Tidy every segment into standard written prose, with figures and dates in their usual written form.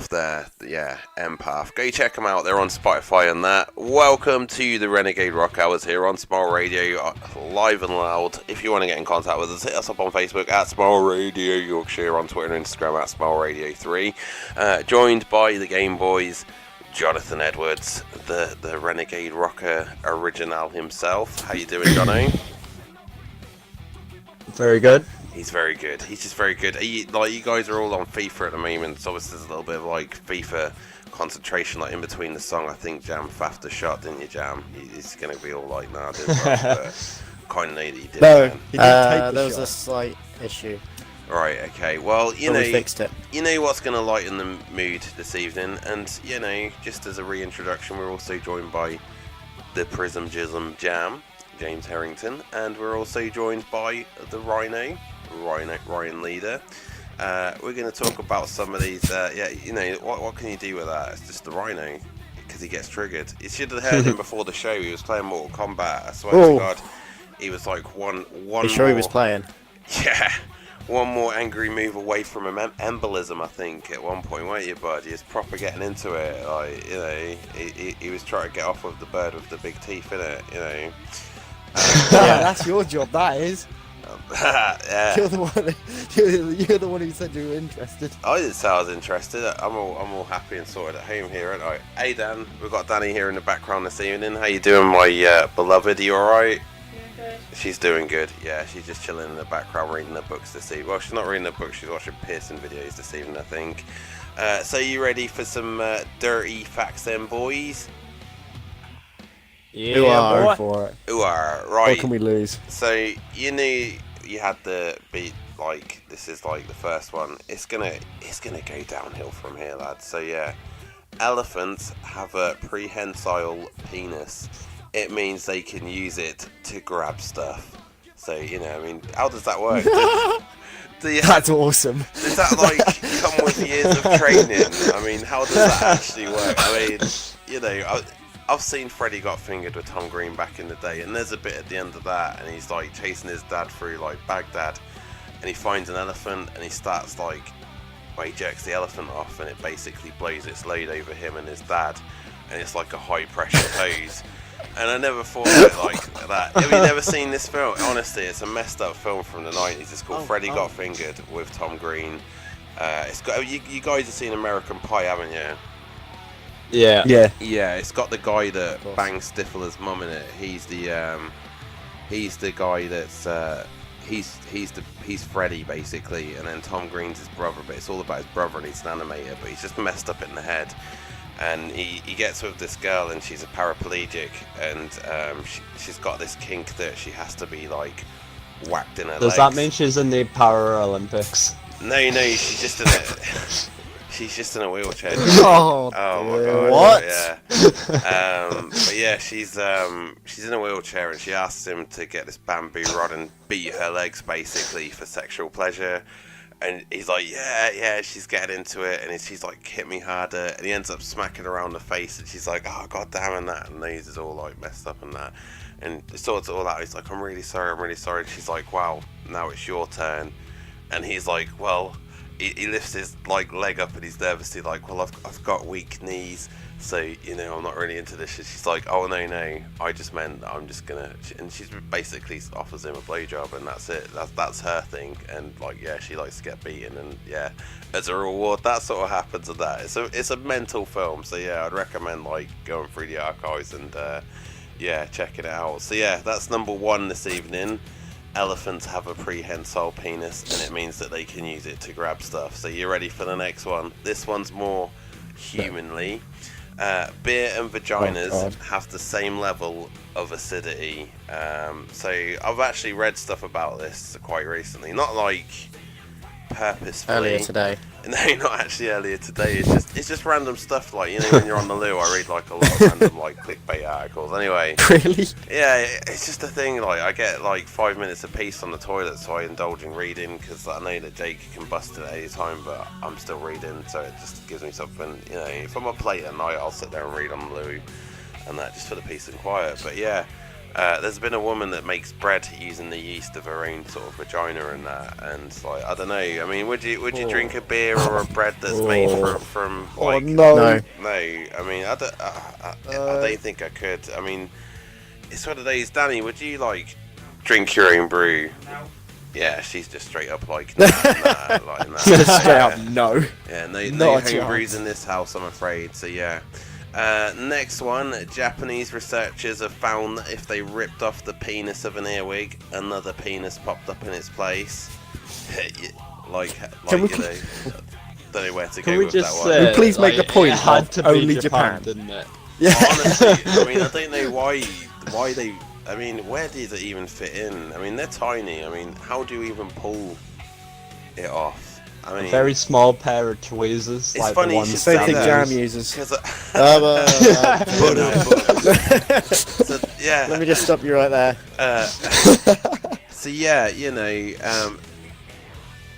off there. Yeah, Empath. Go check them out. They're on Spotify and that. Welcome to the Renegade Rock Hours here on Smile Radio, live and loud. If you want to get in contact with us, hit us up on Facebook at Smile Radio Yorkshire, on Twitter and Instagram at Smile Radio 3. Joined by the GameboyZ, Jonathan Edwards, the Renegade Rocker original himself. How you doing, Johnny? Very good. He's very good. He's just very good. You guys are all on FIFA at the moment, so obviously there's a little bit of FIFA concentration in between the song. I think Jam faffed a shot, didn't you, Jam? He's going to be all nah, didn't but kind of know that he did. No, he didn't take there was a slight issue. Right, okay. Well, we fixed it. You know what's going to lighten the mood this evening, and just as a reintroduction, we're also joined by the Prism Jism Jam, James Herrington, and we're also joined by the Ryin Leeder. We're going to talk about some of these. What can you do with that? It's just the Rhino, because he gets triggered. You should have heard him before the show. He was playing Mortal Kombat. I swear to God, he was like one. You sure he was playing? Yeah, one more angry move away from embolism. I think at one point, weren't you, bud? He was proper getting into it. He was trying to get off with the bird with the big teeth, innit? Yeah, that's your job. That is. Yeah. You're the one who said you were interested. I didn't say I was interested. I'm all happy and sorted at home here, aren't I? Hey Dan, we've got Danny here in the background this evening. How you doing, my beloved? Are you alright? Yeah, good. She's doing good. Yeah, she's just chilling in the background reading the books this evening. Well, she's not reading the books, she's watching Pearson videos this evening, I think. So you ready for some dirty facts then, boys? Yeah, boy. For it. Right. What can we lose? So you knew you had the beat, this is the first one. It's gonna go downhill from here, lads. So yeah, elephants have a prehensile penis. It means they can use it to grab stuff. So how does that work? That's awesome. Does that come with years of training? I mean, how does that actually work? I mean, I've seen Freddie Got Fingered with Tom Green back in the day, and there's a bit at the end of that, and he's chasing his dad through Baghdad, and he finds an elephant, and he starts he jerks the elephant off, and it basically blows its load over him and his dad, and it's like a high pressure hose. And I never thought of it like that. Have you never seen this film? Honestly, it's a messed up film from the 90s. It's called Freddie Got Fingered with Tom Green. It's got you guys have seen American Pie, haven't you? Yeah. Yeah, it's got the guy that bangs Stifler's mum in it. He's the guy that's he's Freddy basically, and then Tom Green's his brother. But it's all about his brother, and he's an animator, but he's just messed up in the head. And he gets with this girl, and she's a paraplegic, and she's got this kink that she has to be whacked in her legs. Does that mean she's in the Paralympics? No, she's just in it. She's just in a wheelchair. Oh my god! What? Yeah. But yeah, she's in a wheelchair, and she asks him to get this bamboo rod and beat her legs basically for sexual pleasure. And he's like, yeah, she's getting into it, and she's like, hit me harder, and he ends up smacking her around the face, and she's like, oh god damn, and that, and the nose is all messed up and that, and it sorts it all out. He's like, I'm really sorry. And she's like, wow, now it's your turn. And he's like, well. He lifts his leg up, and he's nervously like, well, I've got weak knees, so I'm not really into this. She's like, oh no, I just meant I'm just gonna, and she basically offers him a blowjob, and that's it. That's her thing, and she likes to get beaten, and yeah, as a reward, that sort of happens with that. It's a mental film, so yeah, I'd recommend going through the archives and checking it out. So yeah, that's number one this evening. Elephants have a prehensile penis, and it means that they can use it to grab stuff. So you're ready for the next one? This one's more humanly. Beer and vaginas have the same level of acidity. So I've actually read stuff about this quite recently. Not purposefully. Earlier today. No, not actually earlier today. It's just random stuff when you're on the loo, I read a lot of random clickbait articles. Anyway. Really? Yeah, it's just a thing. I get 5 minutes apiece on the toilet, so I indulge in reading because I know that Jake can bust it at any time, but I'm still reading, so it just gives me something. If I'm up late at night, I'll sit there and read on the loo, and that just for the peace and quiet. But yeah. There's been a woman that makes bread using the yeast of her own sort of vagina and that, and like I don't know. I mean, would you drink a beer or a bread that's made from like? no. No. No, I mean I don't think I could. I mean, it's one of those. Danny, would you like drink your own brew? No. Yeah, she's just straight up like nah, like nah. Just straight up no. Yeah, no Not a homebrews chance. in this house, I'm afraid. So yeah. Next one, Japanese researchers have found that if they ripped off the penis of an earwig, another penis popped up in its place. like Can we you know, don't know where to Can go we with just that one. Can we please make like, the point it had of to be only Japan, Japan? didn't it? Yeah. Honestly, I mean, I don't know why they. I mean, where does it even fit in? I mean, they're tiny. I mean, how do you even pull it off? I mean, A very small pair of tweezers, like funny the you ones should Same say thing that. Jam uses. 'cause so, yeah. Let me just stop you right there. So yeah, you know,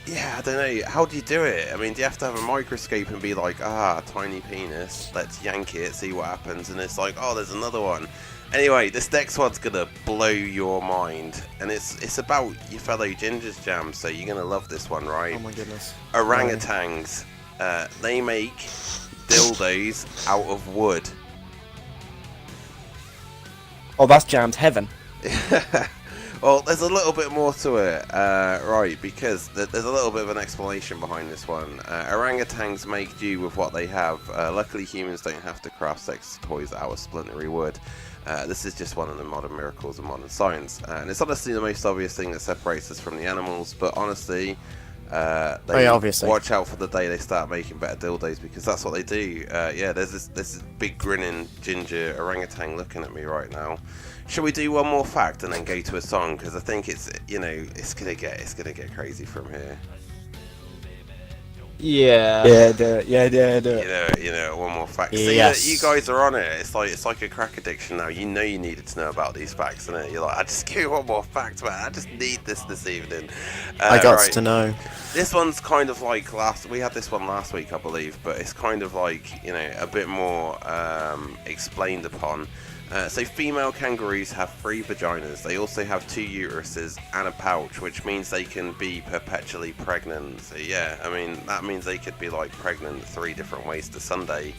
yeah, I don't know. How do you do it? I mean, do you have to have a microscope and be like, tiny penis, let's yank it, see what happens, and it's like, oh, there's another one. Anyway, this next one's gonna blow your mind, and it's about your fellow gingers, Jam. So you're gonna love this one, right? Oh my goodness. Orangutans, they make dildos out of wood. Oh, that's Jam's heaven. Well, there's a little bit more to it, right, because there's a little bit of an explanation behind this one. Orangutans make do with what they have. Luckily, humans don't have to craft sex toys out of splintery wood. This is just one of the modern miracles of modern science. And it's honestly the most obvious thing that separates us from the animals, but honestly, obviously. watch out for the day they start making better dildos, because that's what they do. Yeah, there's this big grinning ginger orangutan looking at me right now. Shall we do one more fact and then go to a song? Because I think it's gonna get crazy from here. Yeah. Yeah, do it. Yeah, do it. You know, one more fact. Yes. So you guys are on it. It's like a crack addiction now. You know you needed to know about these facts, and you're like, I just give you one more fact, man. I just need this evening. I got right. to know. This one's kind of like we had this one last week, I believe, but it's kind of like, you know, a bit more explained upon. So female kangaroos have 3 vaginas. They also have 2 uteruses and a pouch, which means they can be perpetually pregnant. So yeah, I mean, that means they could be like pregnant 3 different ways to Sunday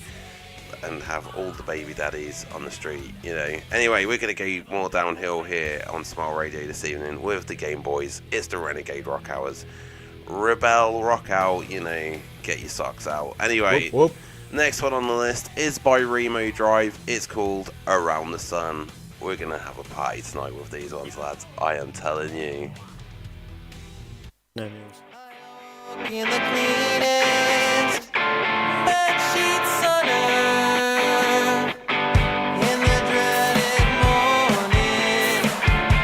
and have all the baby daddies on the street, you know. Anyway, we're going to go more downhill here on Smile Radio this evening with the GameboyZ. It's the Renegade Rock Hours. Rebel, rock out, you know, get your socks out. Anyway, Whoop, whoop. next one on the list is by Reno Drive. It's called Around the Sun. We're going to have a party tonight with these ones, lads. I am telling you. No news. In the cleanest bedsheets on earth, in the dreaded morning,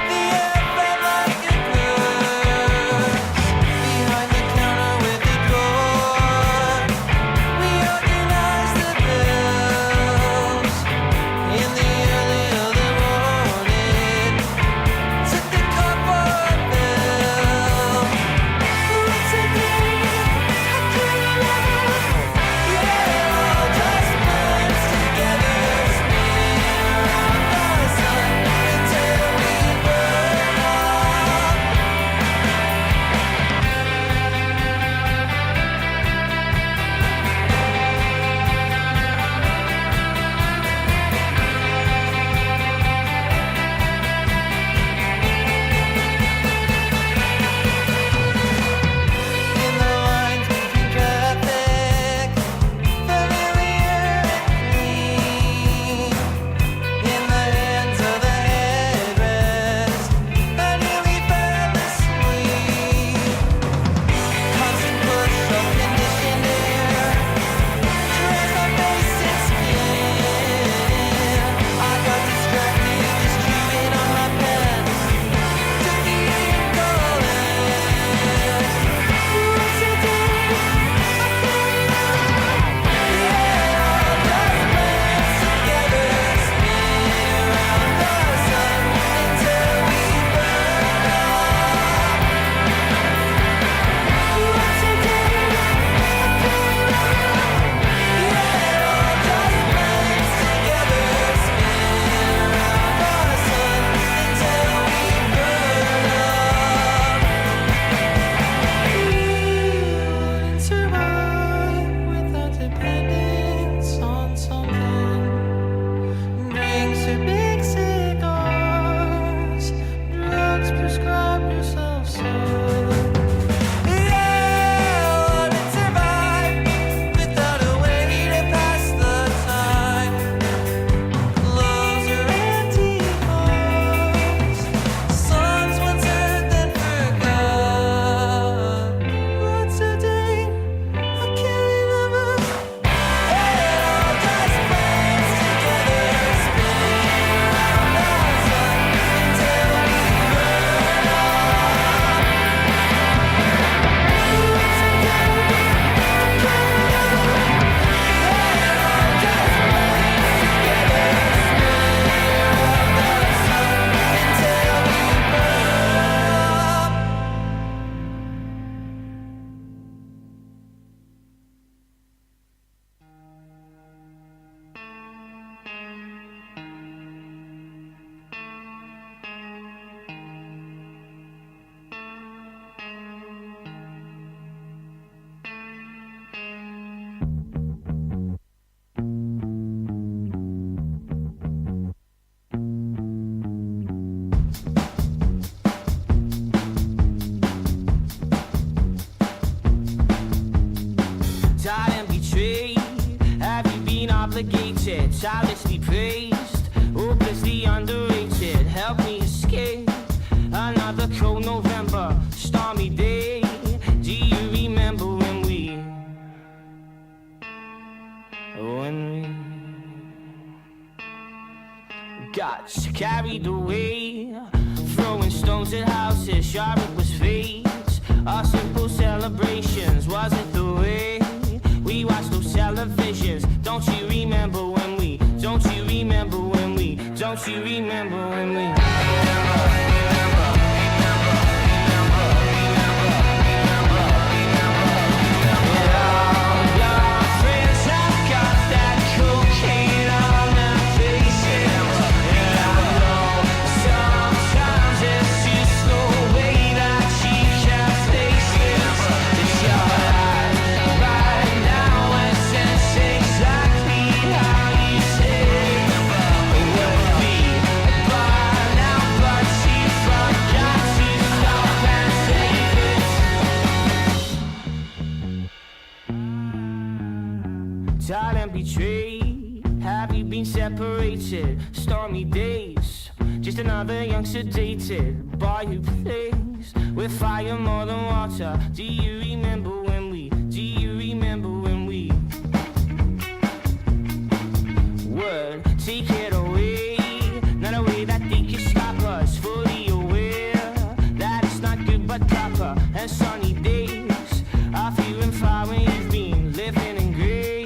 the air felt like a curse. Behind the counter with the drawer, we organized the bills. In the early of the morning, took the car for a bill. What's it doing? I can't remember. Yeah, just got carried away, throwing stones at houses, sure it was fate. Our simple celebrations wasn't the way we watched those televisions. Don't you remember when we, don't you remember when we, don't you remember when we Talent betrayed, have you been separated? Stormy days, just another young sedated boy who plays with fire more than water. Do you remember when we, do you remember when we would take it away? Not a way that they can stop us, fully aware that it's not good but proper. And sunny days are few and far when you've been living in grey.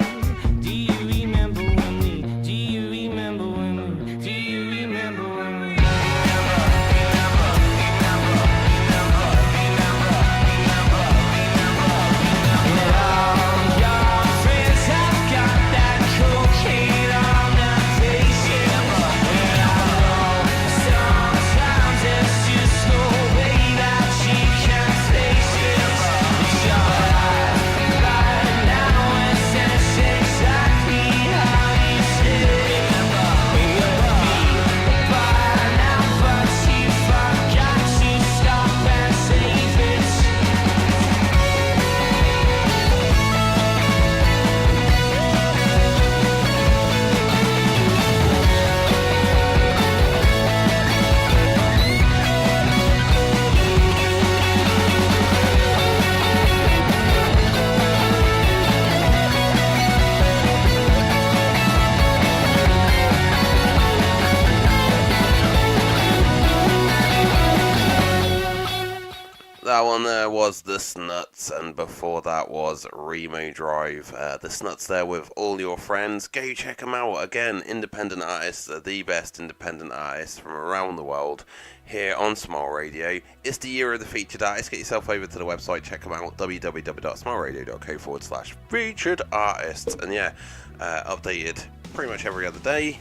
That one there was the Snuts, and before that was Remo Drive. The Snuts there with All Your Friends. Go check them out. Again, independent artists are the best independent artists from around the world here on Smile Radio. It's the year of the featured artists. Get yourself over to the website, check them out, www.smileradio.co/featured artists. And yeah, updated pretty much every other day,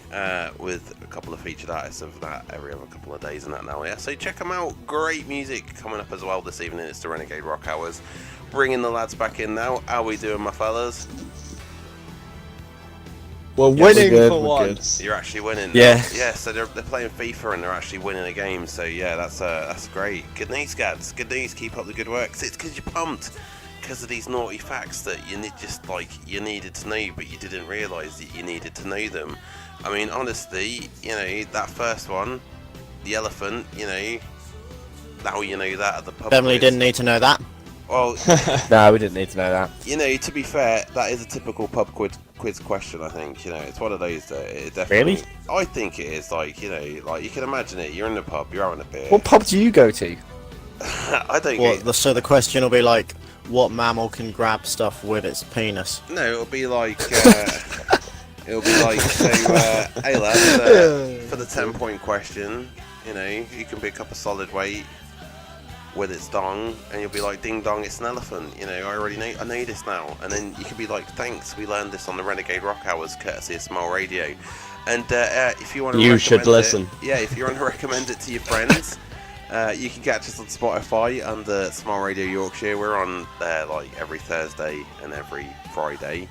with a couple of featured artists of that every other couple of days and that now, yeah. So check them out. Great music coming up as well this evening. It's the Renegade Rock Hours. Bringing the lads back in now. How we doing, my fellas? We're winning for once. You're actually winning. Yeah. Yeah, so they're playing FIFA and they're actually winning a game. So yeah, that's great. Good news, Gads. Good news. Keep up the good work. It's because you're pumped. Because of these naughty facts that you needed to know, but you didn't realise that you needed to know them. I mean, honestly, you know, that first one, the elephant, you know, now you know that at the pub. Definitely didn't need to know that. Well, No, we didn't need to know that. you know, to be fair, that is a typical pub quiz question. I think, you know, it's one of those that it definitely. Really? I think it is. Like, you know, like you can imagine it. You're in the pub, you're having a beer. What pub do you go to? I don't. So the question will be like, what mammal can grab stuff with its penis? No, it'll be like, so, hey lads, for the 10-point question, you know, you can pick up a solid weight with its dong, and you'll be like, ding dong, it's an elephant, you know, I know this now, and then you can be like, thanks, we learned this on the Renegade Rock Hours, courtesy of Smile Radio, and if you want to You should listen. If you want to recommend it to your friends, you can catch us on Spotify under Smile Radio Yorkshire. We're on there like every Thursday and every Friday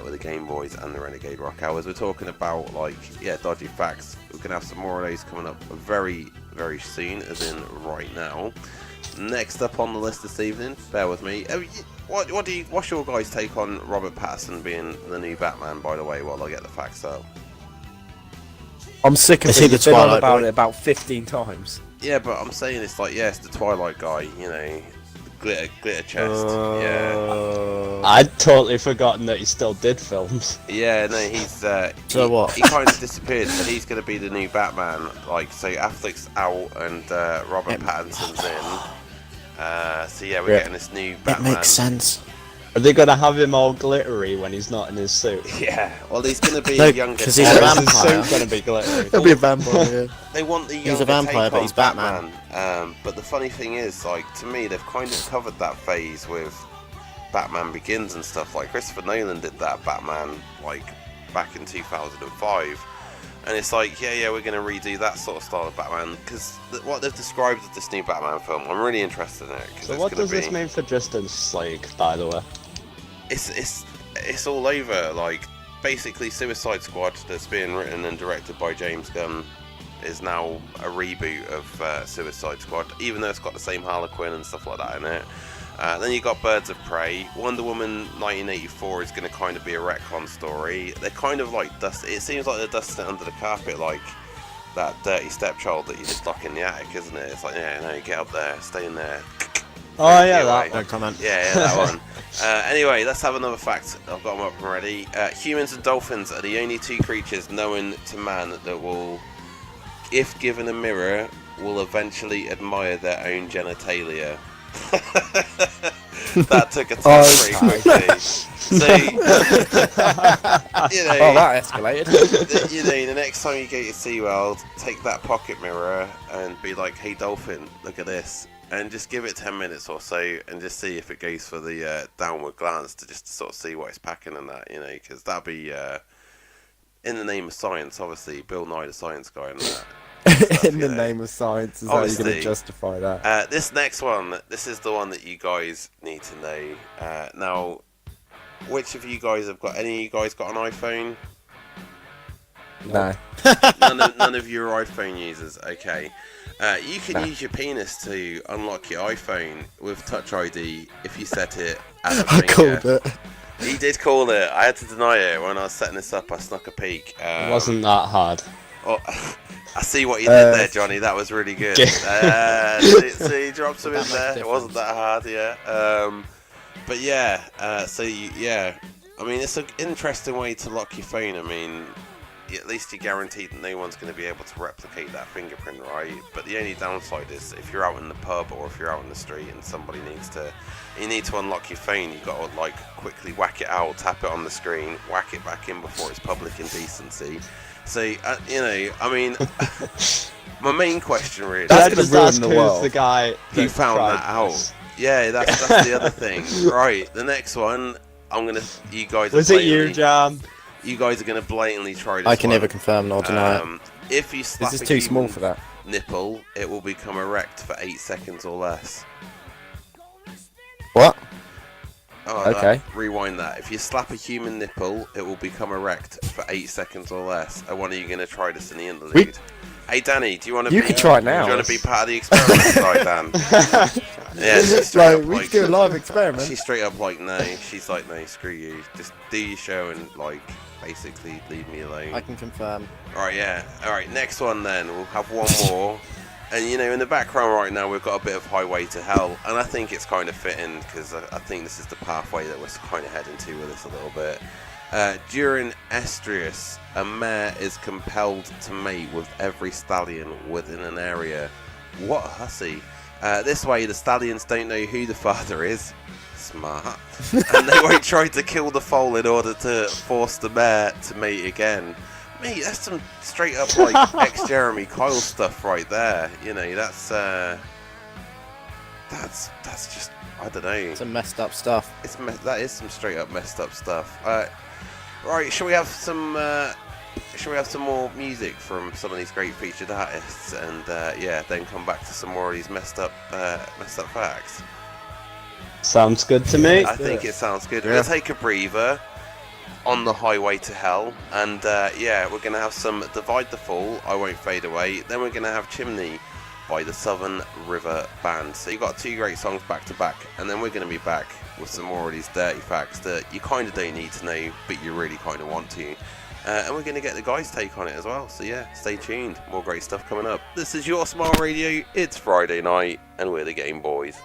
with the GameboyZ and the Renegade Rock Hours. We're talking about dodgy facts. We're gonna have some more of those coming up very, very soon, as in right now. Next up on the list this evening, bear with me. What's your guys' take on Robert Pattinson being the new Batman? By the way, while I get the facts up. I'm sick of Is it. he the You've been on Twilight about boy? it about 15 times. Yeah, but I'm saying it's like, it's the Twilight guy, you know, glitter chest. Yeah. I'd totally forgotten that he still did films. Yeah, no, he's So what? He kind of disappeared, so he's going to be the new Batman. Like, so Affleck's out and Robert Pattinson's in. So yeah, we're getting this new Batman. It makes sense. Are they gonna have him all glittery when he's not in his suit? Yeah, well, he's going to be No, younger. 'cause he's a His vampire. suit's gonna be glittery. He'll be a vampire. Yeah. They want the younger He's a vampire, take but on he's Batman. But the funny thing is, like, to me, they've kind of covered that phase with Batman Begins and stuff. Like, Christopher Nolan did that Batman, like, back in 2005. And it's like, yeah, we're going to redo that sort of style of Batman. Because what they've described as this new Batman film, I'm really interested in it. So what does this mean for Justice League, by the way? It's all over. Like, basically, Suicide Squad, that's being written and directed by James Gunn, is now a reboot of Suicide Squad, even though it's got the same Harlequin and stuff like that in it. Then you got Birds of Prey. Wonder Woman 1984 is going to kind of be a retcon story. They're kind of like it seems like they're dusting it under the carpet, like that dirty stepchild that you just lock in the attic, isn't it? It's like, yeah, no, get up there, stay in there. Oh yeah, that Don't comment. Yeah, that one. Anyway, let's have another fact. I've got them up and ready. Humans and dolphins are the only two creatures known to man that will, if given a mirror, will eventually admire their own genitalia. That took a turn pretty quickly. So, you know, that escalated. you know, the next time you go to SeaWorld, take that pocket mirror and be like, hey dolphin, look at this. And just give it 10 minutes or so and just see if it goes for the downward glance to just sort of see what it's packing and that, you know, because that'll be, in the name of science, obviously, Bill Nye the Science Guy and that. Stuff, In the name of science, is how you're going to justify that? This next one, this is the one that you guys need to know. Now, which of you guys have got, any of you guys got an iPhone? No. None of you are iPhone users, okay. You can use your penis to unlock your iPhone with Touch ID if you set it at a I finger. called it. He did call it. I had to deny it when I was setting this up. I snuck a peek. It wasn't that hard. Oh, I see what you did there, Johnny. That was really good. So you dropped some in there. It wasn't that hard, yeah. But yeah, I mean, it's an interesting way to lock your phone. I mean, at least you're guaranteed that no one's going to be able to replicate that fingerprint, right? But the only downside is if you're out in the pub or if you're out in the street and somebody you need to unlock your phone, you've got to like quickly whack it out, tap it on the screen, whack it back in before it's public indecency. So, you know, I mean, my main question really That's gonna just ruin ask the who's world. the guy who found tried that out? this. Yeah, that's the other thing. Right, the next one, you guys are Was it you, blatantly- Jam? You guys are going to blatantly try this I can one. never confirm nor deny it. If you slap This is a too small human for that. nipple, it will become erect for 8 seconds or less. What? Oh, Okay. Rewind that. If you slap a human nipple, it will become erect for 8 seconds or less. And when are you going to try this in the interlude? Hey, Danny, do you want to? You can try it now. Do you want to be part of the experiment, right, Dan? Yeah, she's straight up we like, can do a live experiment. she's straight up like, no. She's like, no, screw you. Just do your show and like, basically leave me alone. I can confirm. Alright, yeah. Alright, next one then. We'll have one more. And you know, in the background right now, we've got a bit of Highway to Hell. And I think it's kind of fitting because I think this is the pathway that we're kind of heading to with this a little bit. During estrus, a mare is compelled to mate with every stallion within an area. What a hussy. This way, the stallions don't know who the father is. Smart. And they won't try to kill the foal in order to force the mare to mate again. Mate, that's some straight up like ex-Jeremy Kyle stuff right there. You know, that's just, I don't know. Some messed up stuff. That is some straight up messed up stuff. Right, shall we have some more music from some of these great featured artists, and then come back to some more of these messed up facts. Sounds good to me. I think it sounds good. We'll take a breather on the Highway to Hell, and we're gonna have some Divide the Fall, I Won't Fade Away. Then we're gonna have Chimney by the Southern River Band. So you got two great songs back to back, and then we're gonna be back with some more of these dirty facts that you kind of don't need to know, but you really kind of want to. And we're going to get the guys' take on it as well. So yeah, stay tuned. More great stuff coming up. This is your Smile Radio. It's Friday night, and we're the Game Boys.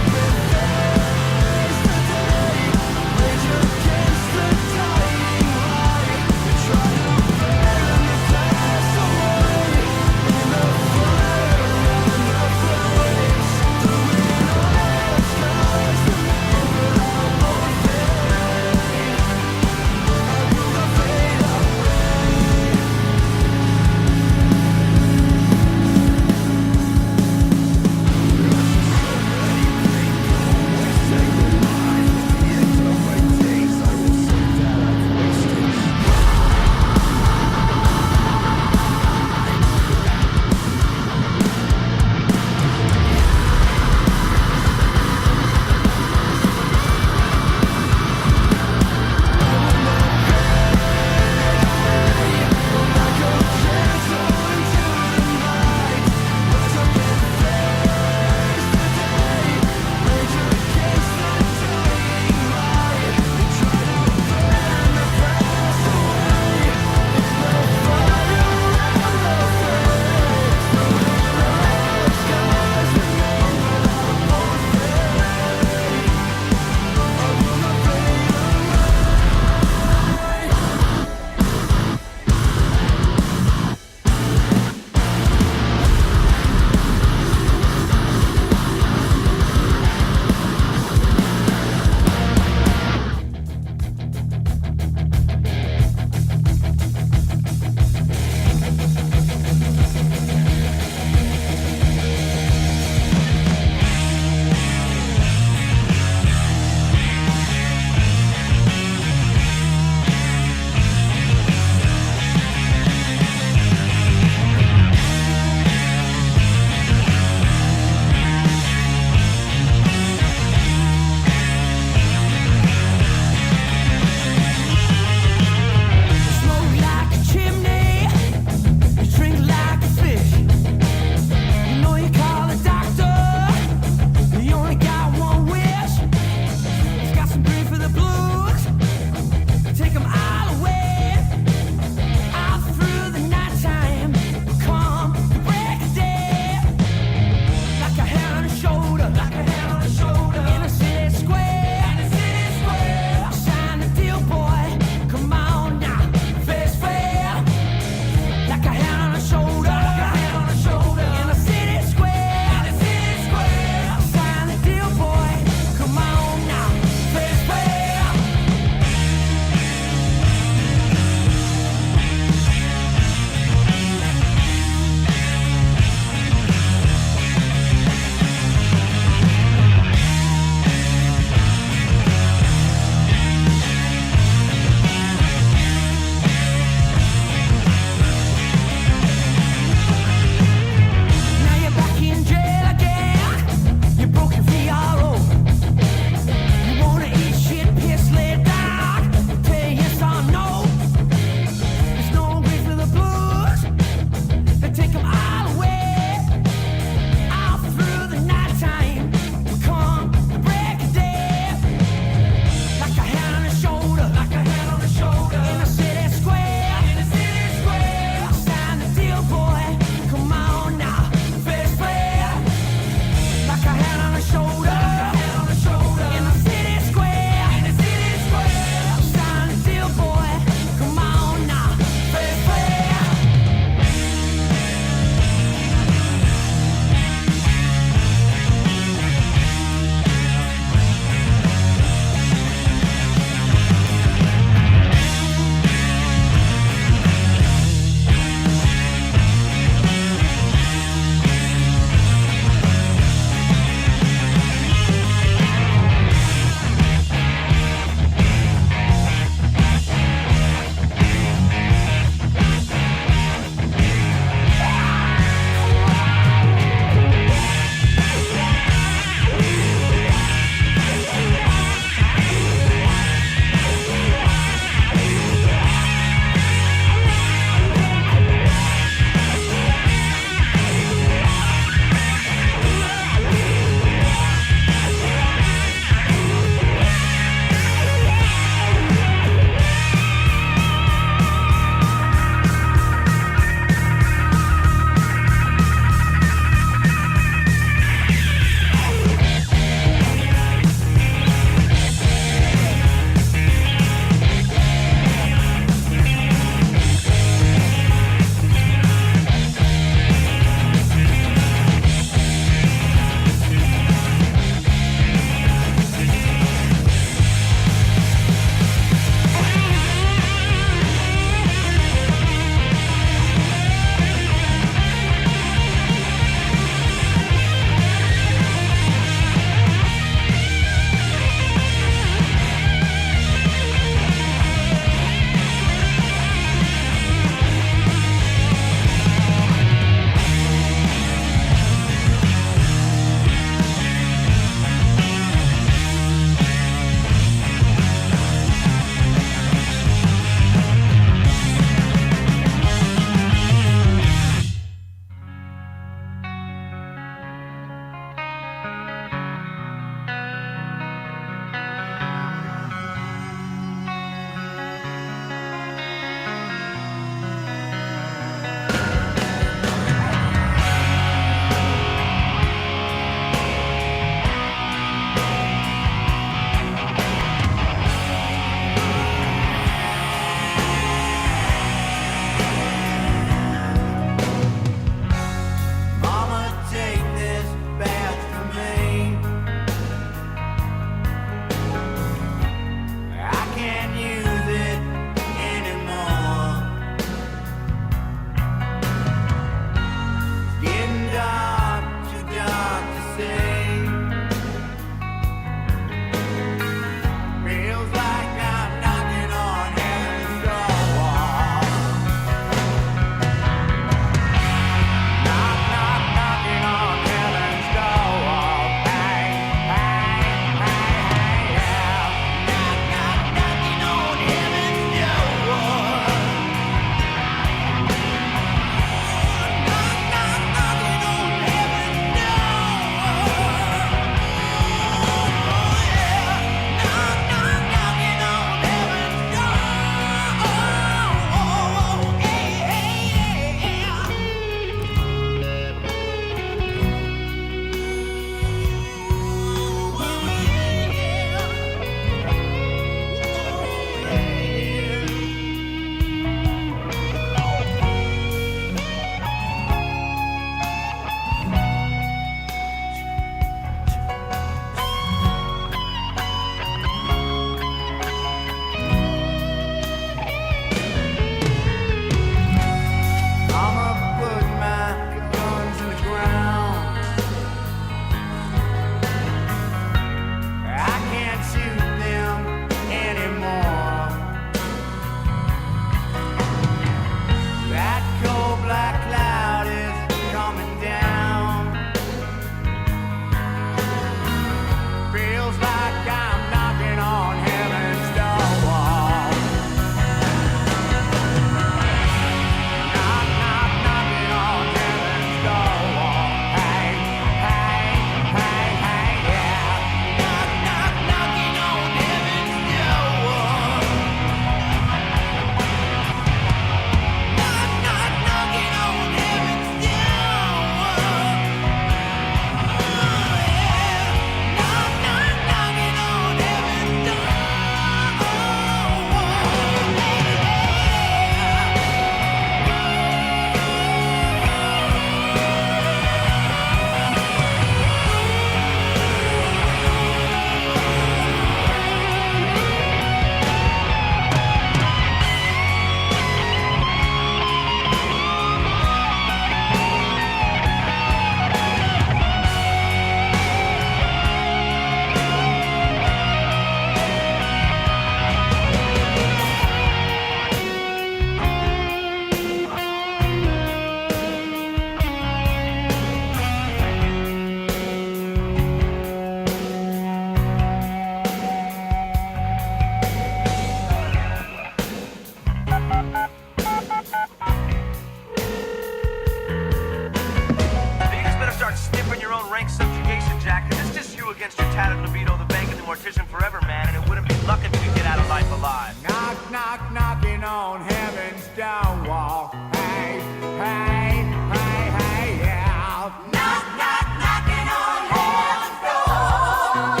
on heaven's stone wall. Hey, hey, hey, hey, yeah. Knock, knock, knocking on heaven's door.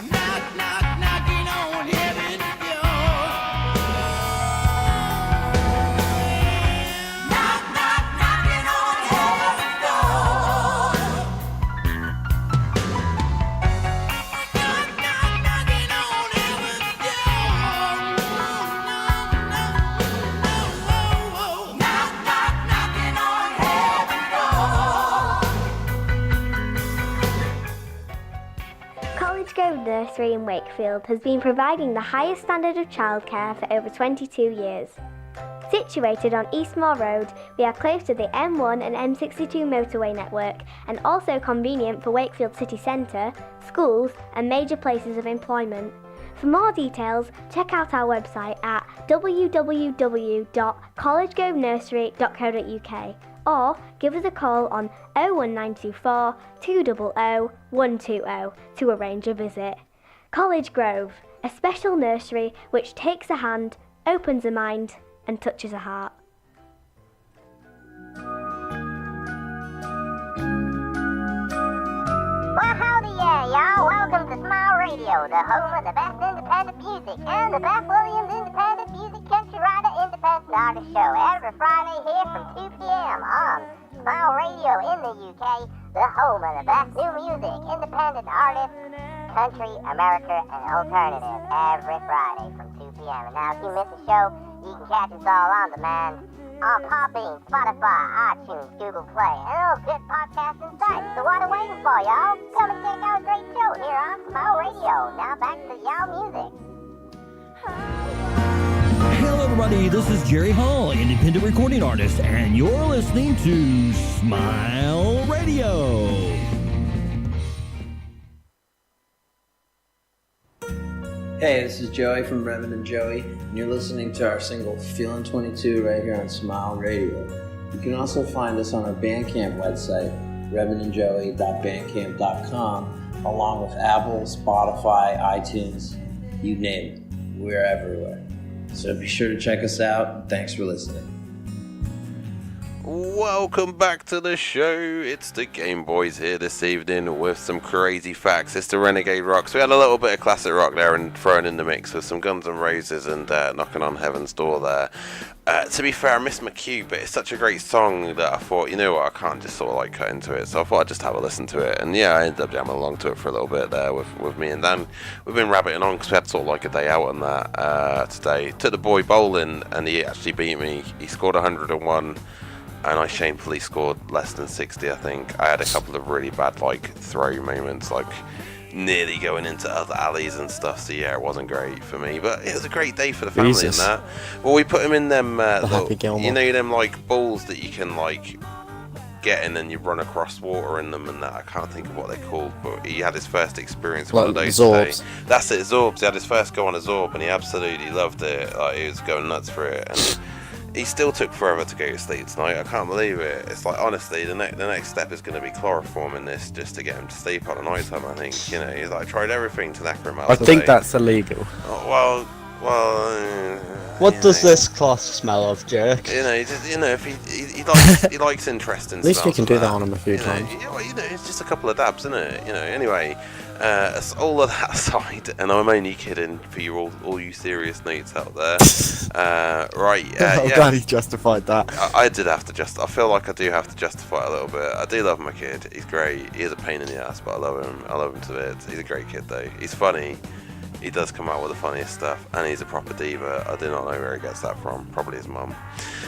Knock, knock, knocking on heaven's door. Knock, knock, knocking on heaven's door. Knock, knock, knocking on heaven's door. Knock, knock, knocking on heaven's door. College Grove Nursery in Wakefield has been providing the highest standard of childcare for over 22 years. Situated on Eastmore Road, we are close to the M1 and M62 motorway network and also convenient for Wakefield city centre, schools and major places of employment. For more details, check out our website at www.collegegrovenursery.co.uk or give us a call on 01924 200 120 to arrange a visit. College Grove, a special nursery which takes a hand, opens a mind and touches a heart. Well, howdy, y'all. Welcome to Smile Radio, the home of the best independent music and the Beth Williams Independent Music Country Rider Independent Artist Show every Friday here from 2 p.m. on Smile Radio in the UK, the home of the best new music, independent artists, country, America, and alternative every Friday from 2 p.m. And now, if you miss a show, you can catch us all on demand on Podbean, Spotify, iTunes, Google Play, and all good podcasting sites. So what are you waiting for, y'all? Come and check out a great show here on Smile Radio. Now back to y'all music. Hello, everybody. This is Jerry Hall, independent recording artist, and you're listening to Smile Radio. Hey, this is Joey from Revan and Joey, and you're listening to our single Feelin' 22 right here on Smile Radio. You can also find us on our Bandcamp website, revanandjoey.bandcamp.com, along with Apple, Spotify, iTunes, you name it. We're everywhere. So be sure to check us out. Thanks for listening. Welcome back to the show. It's the GameboyZ here this evening with some crazy facts. It's the Renegade Rock. So we had a little bit of classic rock there and thrown in the mix with some Guns N' Roses and Knocking on Heaven's Door there. To be fair, I missed my cue, but it's such a great song that I thought, you know what, I can't just sort of like cut into it. So I thought I'd just have a listen to it. And yeah, I ended up jamming along to it for a little bit there with me and Dan. We've been rabbiting on because we had sort of like a day out on that today. Took the boy bowling and he actually beat me. He scored 101. And I shamefully scored less than 60, I think. I had a couple of really bad, like, throw moments, like, nearly going into other alleys and stuff. So, yeah, it wasn't great for me. But it was a great day for the family and that. Well, we put him in them, you know, them, like, balls that you can, like, get in and you run across water in them and that. I can't think of what they're called. But he had his first experience with one of those Zorbs. today. That's it, Zorbs. He had his first go on a Zorb and he absolutely loved it. Like, he was going nuts for it. And he still took forever to go to sleep tonight. I can't believe it. It's like, honestly, the next step is going to be chloroforming this just to get him to sleep on a night time, I think. You know, he's like tried everything to knacker him out. I think that's illegal. Oh, well. What does this cloth smell of, Jerk? You know, just, you know, if he likes interesting At least smells we can do and that on him a few times. Yeah, well, you know, it's just a couple of dabs, isn't it? You know, anyway. All of that aside, and I'm only kidding for you all you serious notes out there. Right, I'm yeah. glad he justified that. I did have to I feel like I do have to justify it a little bit. I do love my kid. He's great. He is a pain in the ass, but I love him. I love him to bits. He's a great kid though. He's funny. He does come out with the funniest stuff, and he's a proper diva. I do not know where he gets that from. Probably his mum.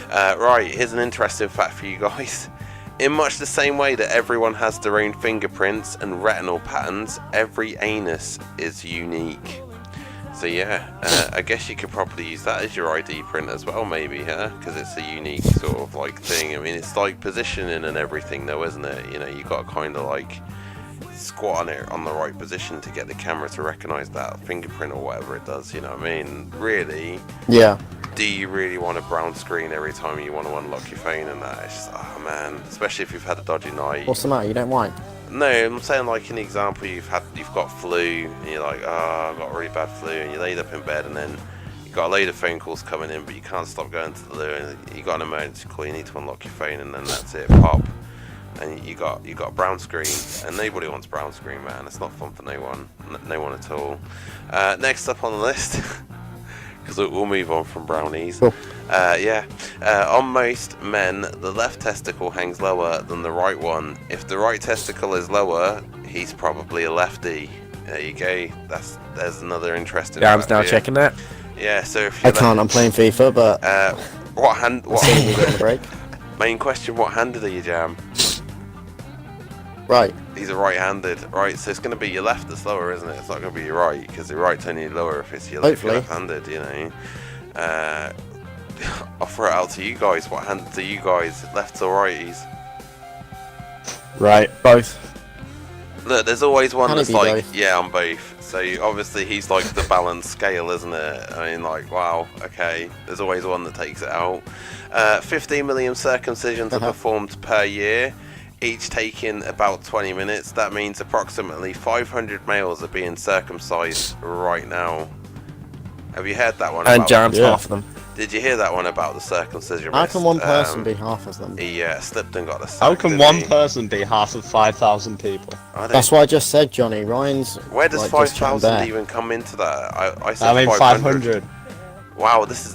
Right, here's an interesting fact for you guys. In much the same way that everyone has their own fingerprints and retinal patterns, every anus is unique. So yeah, I guess you could probably use that as your ID print as well, maybe, huh? Because it's a unique sort of like thing. I mean, it's like positioning and everything though, isn't it? You know, you got to kind of like squat on it on the right position to get the camera to recognise that fingerprint or whatever it does, you know what I mean? Really? Yeah. Do you really want a brown screen every time you want to unlock your phone and that? It's just, oh man, especially if you've had a dodgy night. What's the matter? You don't whine? No, I'm saying like an example. You've got flu, and you're like, oh, I've got really bad flu, and you laid up in bed, and then you got a load of phone calls coming in, but you can't stop going to the loo, and you got an emergency call. You need to unlock your phone, and then that's it. Pop, and you got brown screen, and nobody wants brown screen, man. It's not fun for no one, no one at all. Next up on the list. Because we'll move on from brownies. Cool. On most men, the left testicle hangs lower than the right one. If the right testicle is lower, he's probably a lefty. There you go. There's another interesting. Yeah, I'm now checking that. Yeah, so if I can't. I'm playing FIFA, but what hand? What on the break. Main question: what handed are you, Jam? Right. He's a right-handed, right? So it's going to be your left that's lower, isn't it? It's not going to be your right, because your right's only lower if it's your left-handed, you know. I'll throw it out to you guys. What hand do you guys, lefts or righties? Right, both. Look, there's always one Can that's it be like, both? yeah, I'm both. So obviously he's like the balanced scale, isn't it? I mean, like, wow, okay. There's always one that takes it out. 15 million circumcisions are performed per year, each taking about 20 minutes. That means approximately 500 males are being circumcised right now. Have you heard that one? And Jam's half of them. Did you hear that one about the circumcision? How can one person be half of them? He slipped and got a sack. How can one person be half of 5,000 people? That's what I just said, Johnny. Ryan's. Where does like, 5,000 even come into that? I said I mean 500. Wow, this is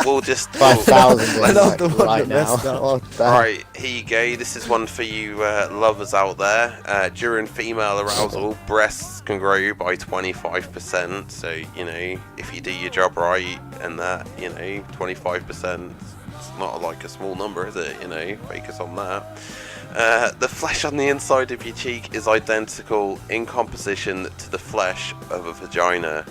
we'll just 5,000 right now. Right, here you go. This is one for you lovers out there. During female arousal, breasts can grow by 25%. So you know, if you do your job right, and that, you know, 25%. It's not like a small number, is it? You know, focus on that. The flesh on the inside of your cheek is identical in composition to the flesh of a vagina.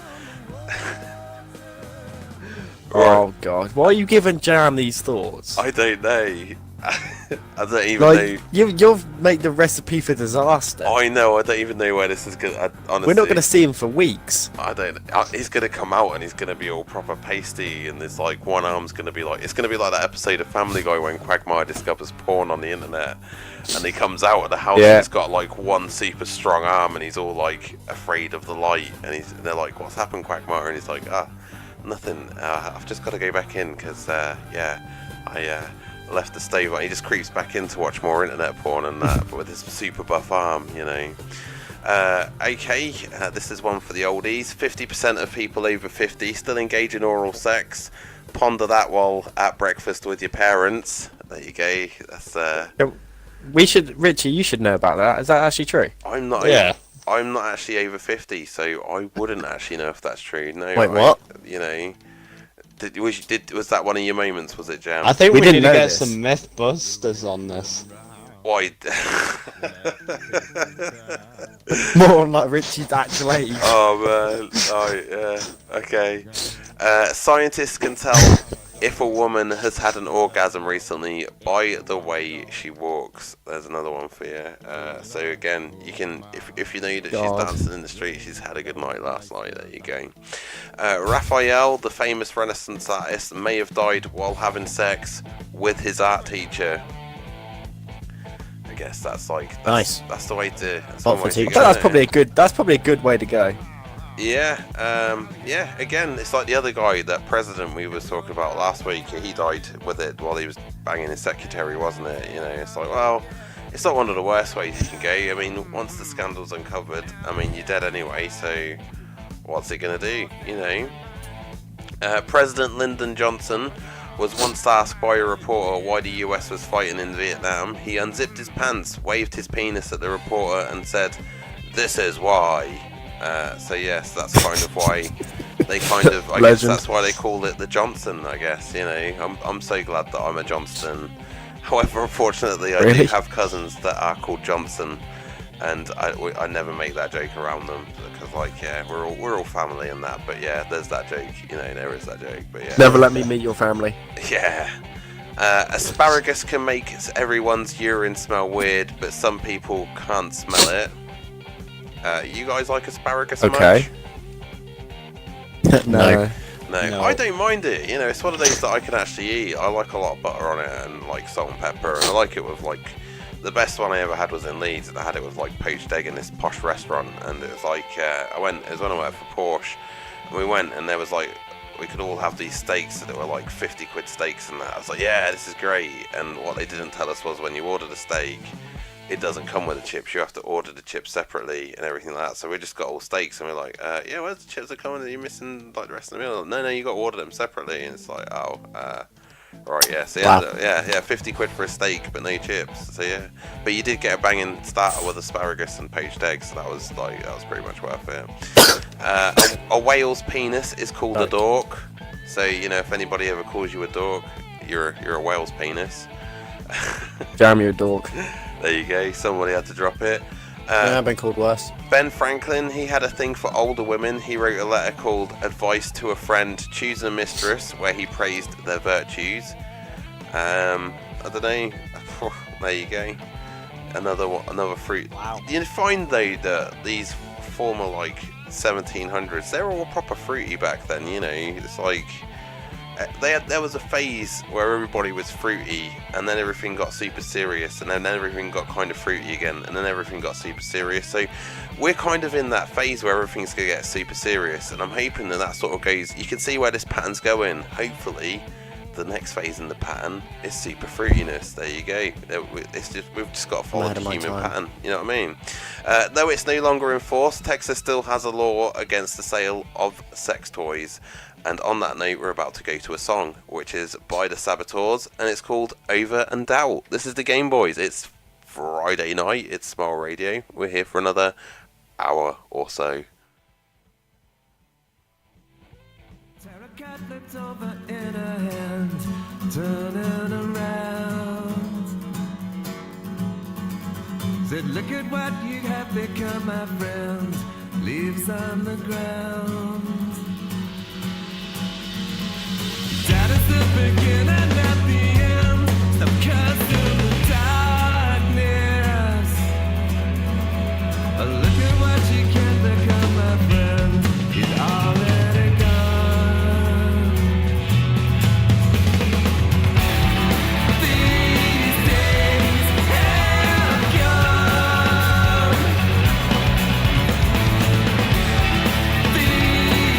Oh God! Why are you giving Jam these thoughts? I don't know. I don't even know. You've made the recipe for disaster. I know. I don't even know where this is going. Honestly, we're not going to see him for weeks. I don't. He's going to come out and he's going to be all proper pasty, and there's like one arm's going to be like, it's going to be like that episode of Family Guy when Quagmire discovers porn on the internet, and he comes out of the house and he's got like one super strong arm, and he's all like afraid of the light, and they're like, "What's happened, Quagmire?" And he's like, nothing. I've just got to go back in because I left the stove on. He just creeps back in to watch more internet porn and that, but with his super buff arm, you know. Okay, this is one for the oldies. 50% of people over 50 still engage in oral sex. Ponder that while at breakfast with your parents. There you go. That's we should, Ritchie, you should know about that. Is that actually true? I'm not. Yeah. I'm not actually over 50, so I wouldn't actually know if that's true. No. Wait, what? You know. Was that one of your moments? Was it, Jam? I think we need to get this. some Mythbusters on this. Why? More like Ritchie's actual age. Oh man. Oh yeah. Okay. Scientists can tell if a woman has had an orgasm recently by the way she walks. There's another one for you. So again, you can, if you know that she's dancing in the street, she's had a good night last night. There you go. Raphael, the famous Renaissance artist, may have died while having sex with his art teacher. I guess that's like nice. That's the way to. That's probably a good way to go. Yeah, yeah. Again, it's like the other guy, that president we was talking about last week. He died with it while he was banging his secretary, wasn't it? You know, it's like, well, it's not one of the worst ways you can go. I mean, once the scandal's uncovered, I mean, you're dead anyway. So, what's it gonna do? You know. President Lyndon Johnson was once asked by a reporter why the US was fighting in Vietnam. He unzipped his pants, waved his penis at the reporter, and said, "This is why." So yes, that's kind of why they kind of, I guess that's why they call it the Johnson, I guess, you know. I'm so glad that I'm a Johnston. However, unfortunately, I do have cousins that are called Johnson, and I never make that joke around them, because like, yeah, we're all family and that, but yeah, there's that joke, you know, there is that joke, but yeah. Never let me meet your family. Yeah. Asparagus can make everyone's urine smell weird, but some people can't smell it. You guys like asparagus much? No. No, I don't mind it. You know, it's one of those that I can actually eat. I like a lot of butter on it and like salt and pepper, and I like it with like the best one I ever had was in Leeds, and I had it with like poached egg in this posh restaurant, and it was like it was when I worked for Porsche, and we went, and there was like, we could all have these steaks that were like 50 quid steaks and that. I was like, yeah, this is great. And what they didn't tell us was when you order the steak, it doesn't come with the chips. You have to order the chips separately and everything like that. So we just got all steaks, and we're like, yeah, where's the chips that come with it? You're missing like the rest of the meal. No, you got to order them separately. And it's like, oh, right, yeah. So yeah, 50 quid for a steak, but no chips. So yeah, but you did get a banging starter with asparagus and poached eggs. So that was pretty much worth it. A whale's penis is called a dork. So if anybody ever calls you a dork, you're a whale's penis. Damn, you're a dork. There you go. Somebody had to drop it. Yeah, I've been called worse. Ben Franklin, he had a thing for older women. He wrote a letter called Advice to a Friend, Choose a Mistress, where he praised their virtues. I don't know. There you go. Another fruit. Wow. You find though that these former like 1700s, they were all proper fruity back then. It's like there was a phase where everybody was fruity, and then everything got super serious, and then everything got kind of fruity again, and then everything got super serious. So we're kind of in that phase where everything's gonna get super serious, and I'm hoping that sort of goes. You can see where this pattern's going. Hopefully the next phase in the pattern is super fruitiness. There you go. We've just got to follow the human pattern. You know what I mean? Though it's no longer enforced, Texas still has a law against the sale of sex toys. And on that note, we're about to go to a song, which is by the Saboteurs, and it's called Over and Out. This is the GameboyZ. It's Friday night. It's Smile Radio. We're here for another hour or so. Flipped over in her hand, turning around. Said, look at what you have become, my friend. Leaves on the ground. That is the beginning and the end. Stop casting the darkness. Look at what you can become, my friend. It's already gone. These days have gone. These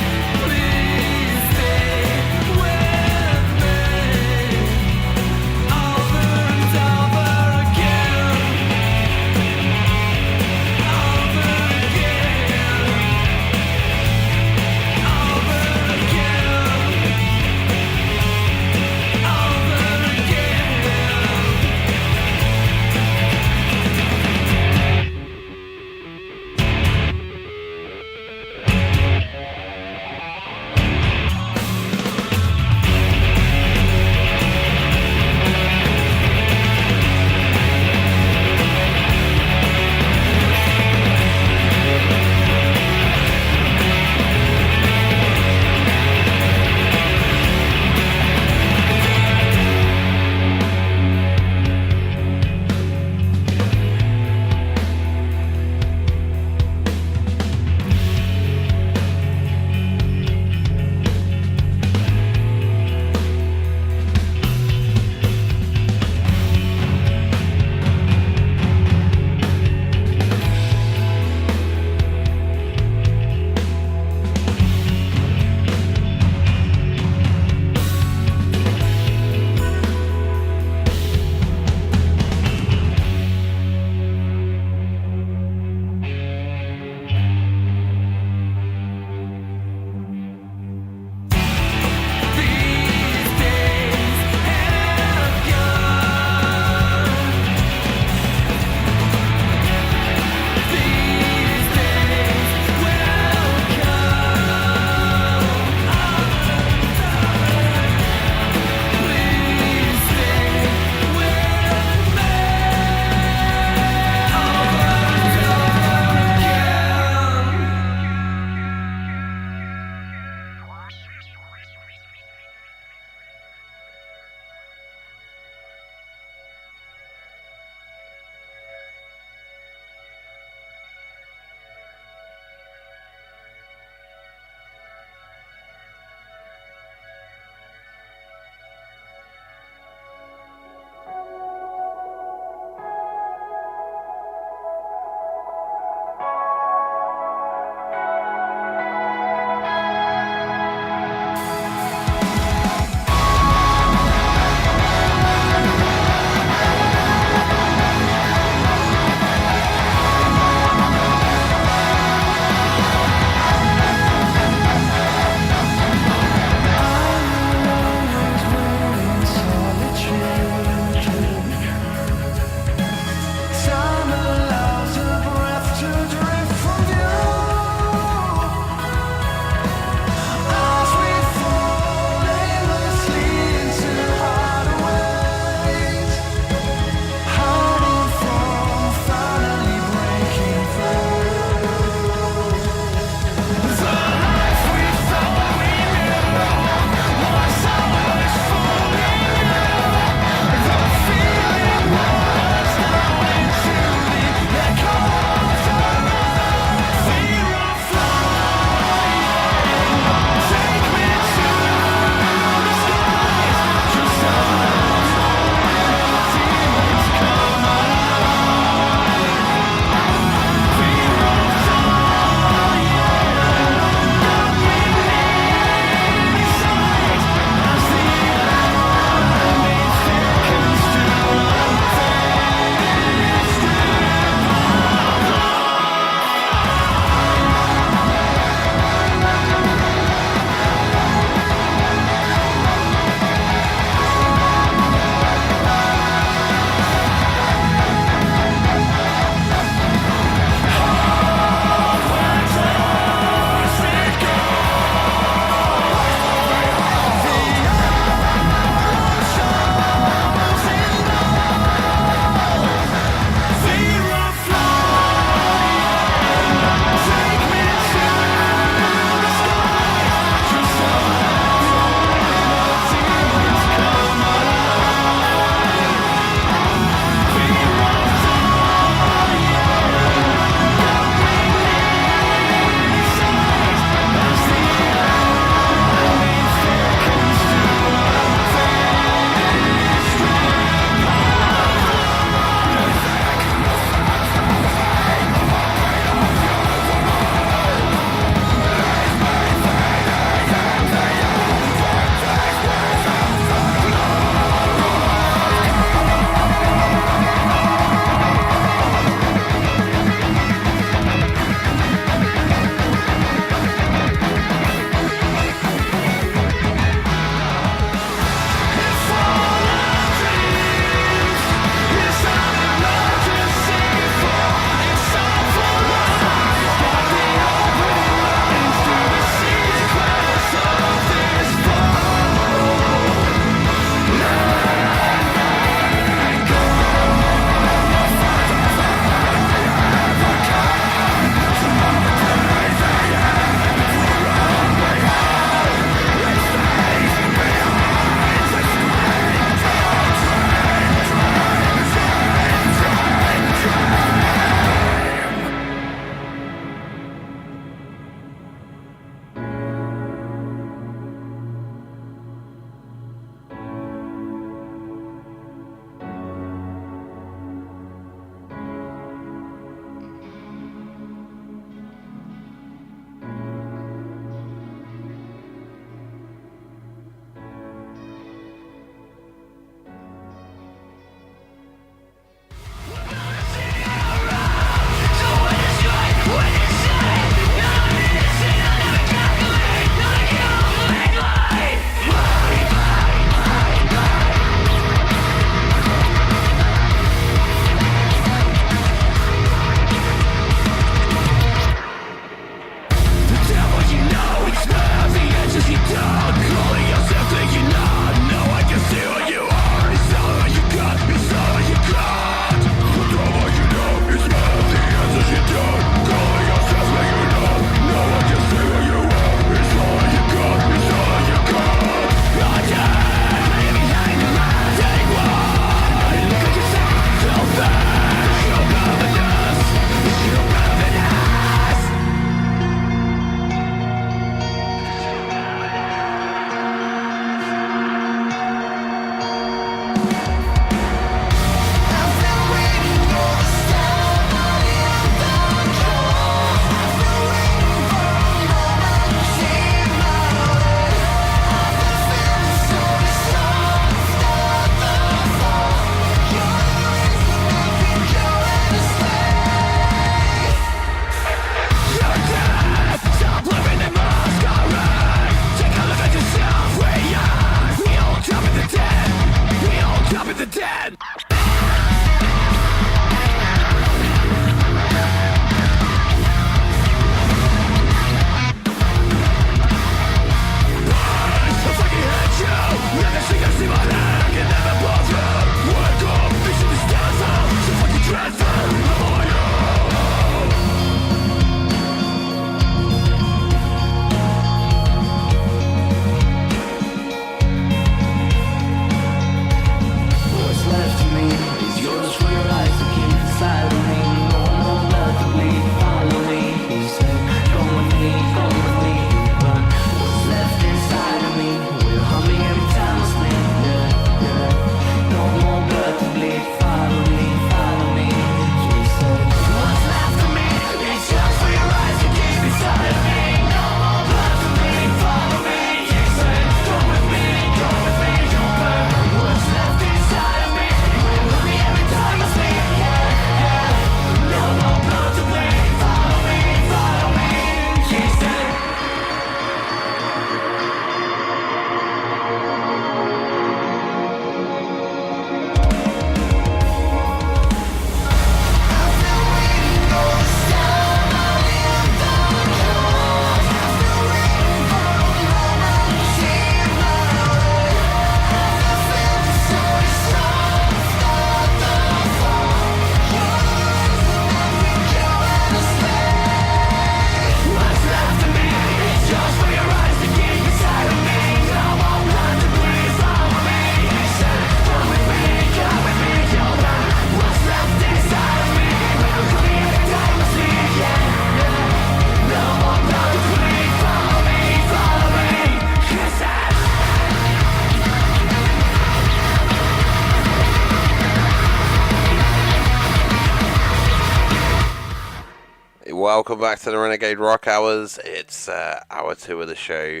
Welcome back to the Renegade Rock Hours. It's hour 2 of the show.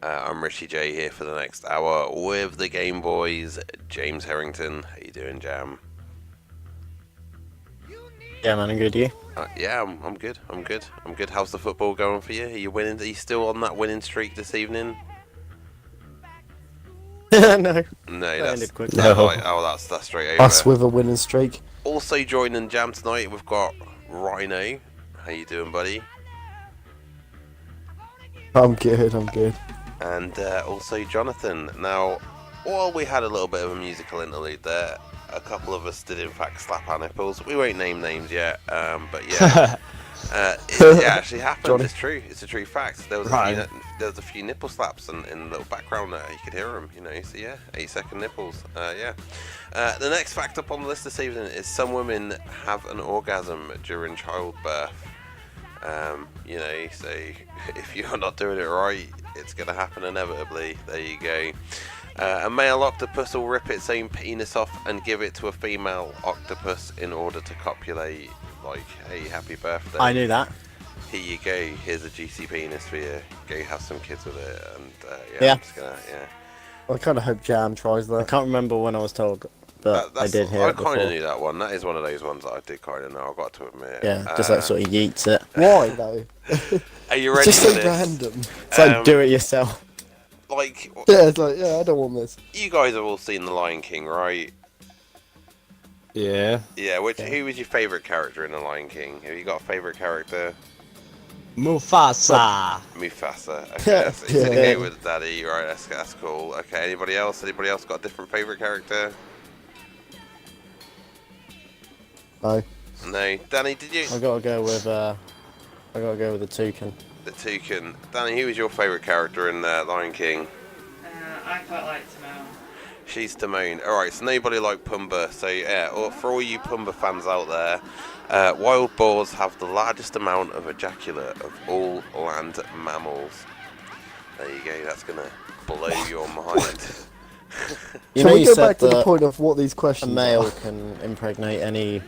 I'm Ritchie J here for the next hour with the GameboyZ, James Herrington. How you doing, Jam? Yeah, man, I'm good. You? Yeah, I'm good. I'm good. How's the football going for you? Are you winning? Are you still on that winning streak this evening? No. No, ended quickly. That's straight over. Us with a winning streak. Also joining Jam tonight, we've got Reno. How you doing, buddy? I'm good. And also Jonathan. Now, while we had a little bit of a musical interlude there, a couple of us did in fact slap our nipples. We won't name names yet, but yeah, it actually happened. Johnny. It's true. It's a true fact. There was a few nipple slaps in the little background there. You could hear them, you know. So yeah, 8-second nipples. Yeah. The next fact up on the list this evening is some women have an orgasm during childbirth. You know, so if you're not doing it right, it's going to happen inevitably. There you go. A male octopus will rip its own penis off and give it to a female octopus in order to copulate. Like, hey, happy birthday. I knew that. Here you go. Here's a juicy penis for you. Go have some kids with it. And Yeah. I'm just gonna, I kind of hope Jam tries I that. can't remember when I was told, but I did hear I it before. kind of knew that one. That is one of those ones that I did kind of know. I've got to admit. Yeah, just like sort of yeets it. Why though? Are you ready It's just for so this? random. It's like do it yourself. Like, Yeah, it's like I don't want this. you guys have all seen The Lion King, right? Yeah. Yeah. Who was your favourite character in The Lion King? Have you got a favourite character? Mufasa. Mufasa. Okay, that's he's gonna go with Daddy, right? That's cool. Okay, anybody else? Anybody else got a different favourite character? No. No. Danny, did you? I gotta go with the toucan. The toucan. Danny, who was your favourite character in Lion King? I quite like Timon. She's Timon. Alright, so nobody like Pumbaa. So yeah, for all you Pumbaa fans out there, wild boars have the largest amount of ejaculate of all land mammals. There you go, that's going to blow your mind. You Can know, we you go said back to the that point of what these a questions male are? can impregnate every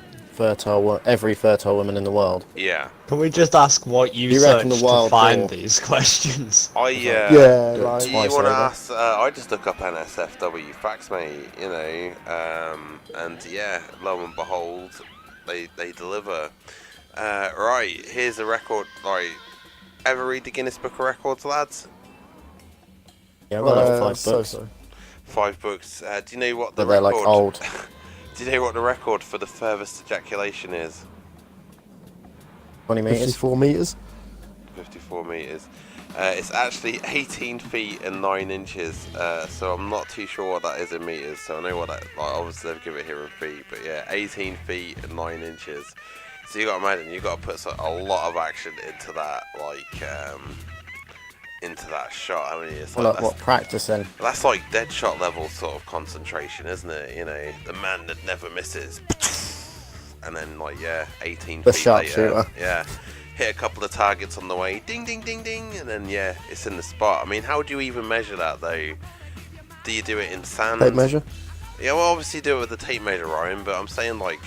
fertile woman in the world. Yeah. Can we just ask what you reckon searched the wild to find boar- these questions? Yeah, like, do you want to ask? I just look up NSFW facts, mate. You know, and yeah, lo and behold, they deliver. Right, here's a record. Right, ever read the Guinness Book of Records, lads? Yeah, I've got like 5 books. So. 5 books. Do you know what the But they're record? like old. Do you know what the record for the furthest ejaculation is? 20 meters. 54 meters. 54 meters. It's actually 18 feet and 9 inches. So I'm not too sure what that is in meters. So I know what that. Like, obviously they've given it here in feet, but yeah, 18 feet and 9 inches. So you got to imagine, you got to put a lot of action into that, like into that shot. I mean, it's like What practicing? that's like dead shot level sort of concentration, isn't it? You know, the man that never misses. And then, like, yeah, 18 The feet later, sharpshooter. yeah, hit a couple of targets on the way, ding, ding, ding, ding, and then, yeah, it's in the spot. I mean, how do you even measure that, though? Do you do it in sand? Tape measure. Yeah, well, obviously you do it with the tape measure, Ryan, but I'm saying, like,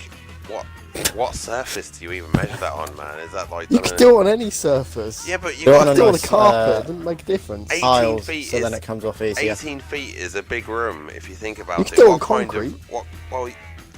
what surface do you even measure that on, man? Is that, like... You can do it on any surface. Yeah, but you can got do it on a nice, carpet. It doesn't make a difference. 18 Tiles, feet so is, then it comes off easier. 18 feet is a big room, if you think about You it. can do it on What kind concrete. of... Well,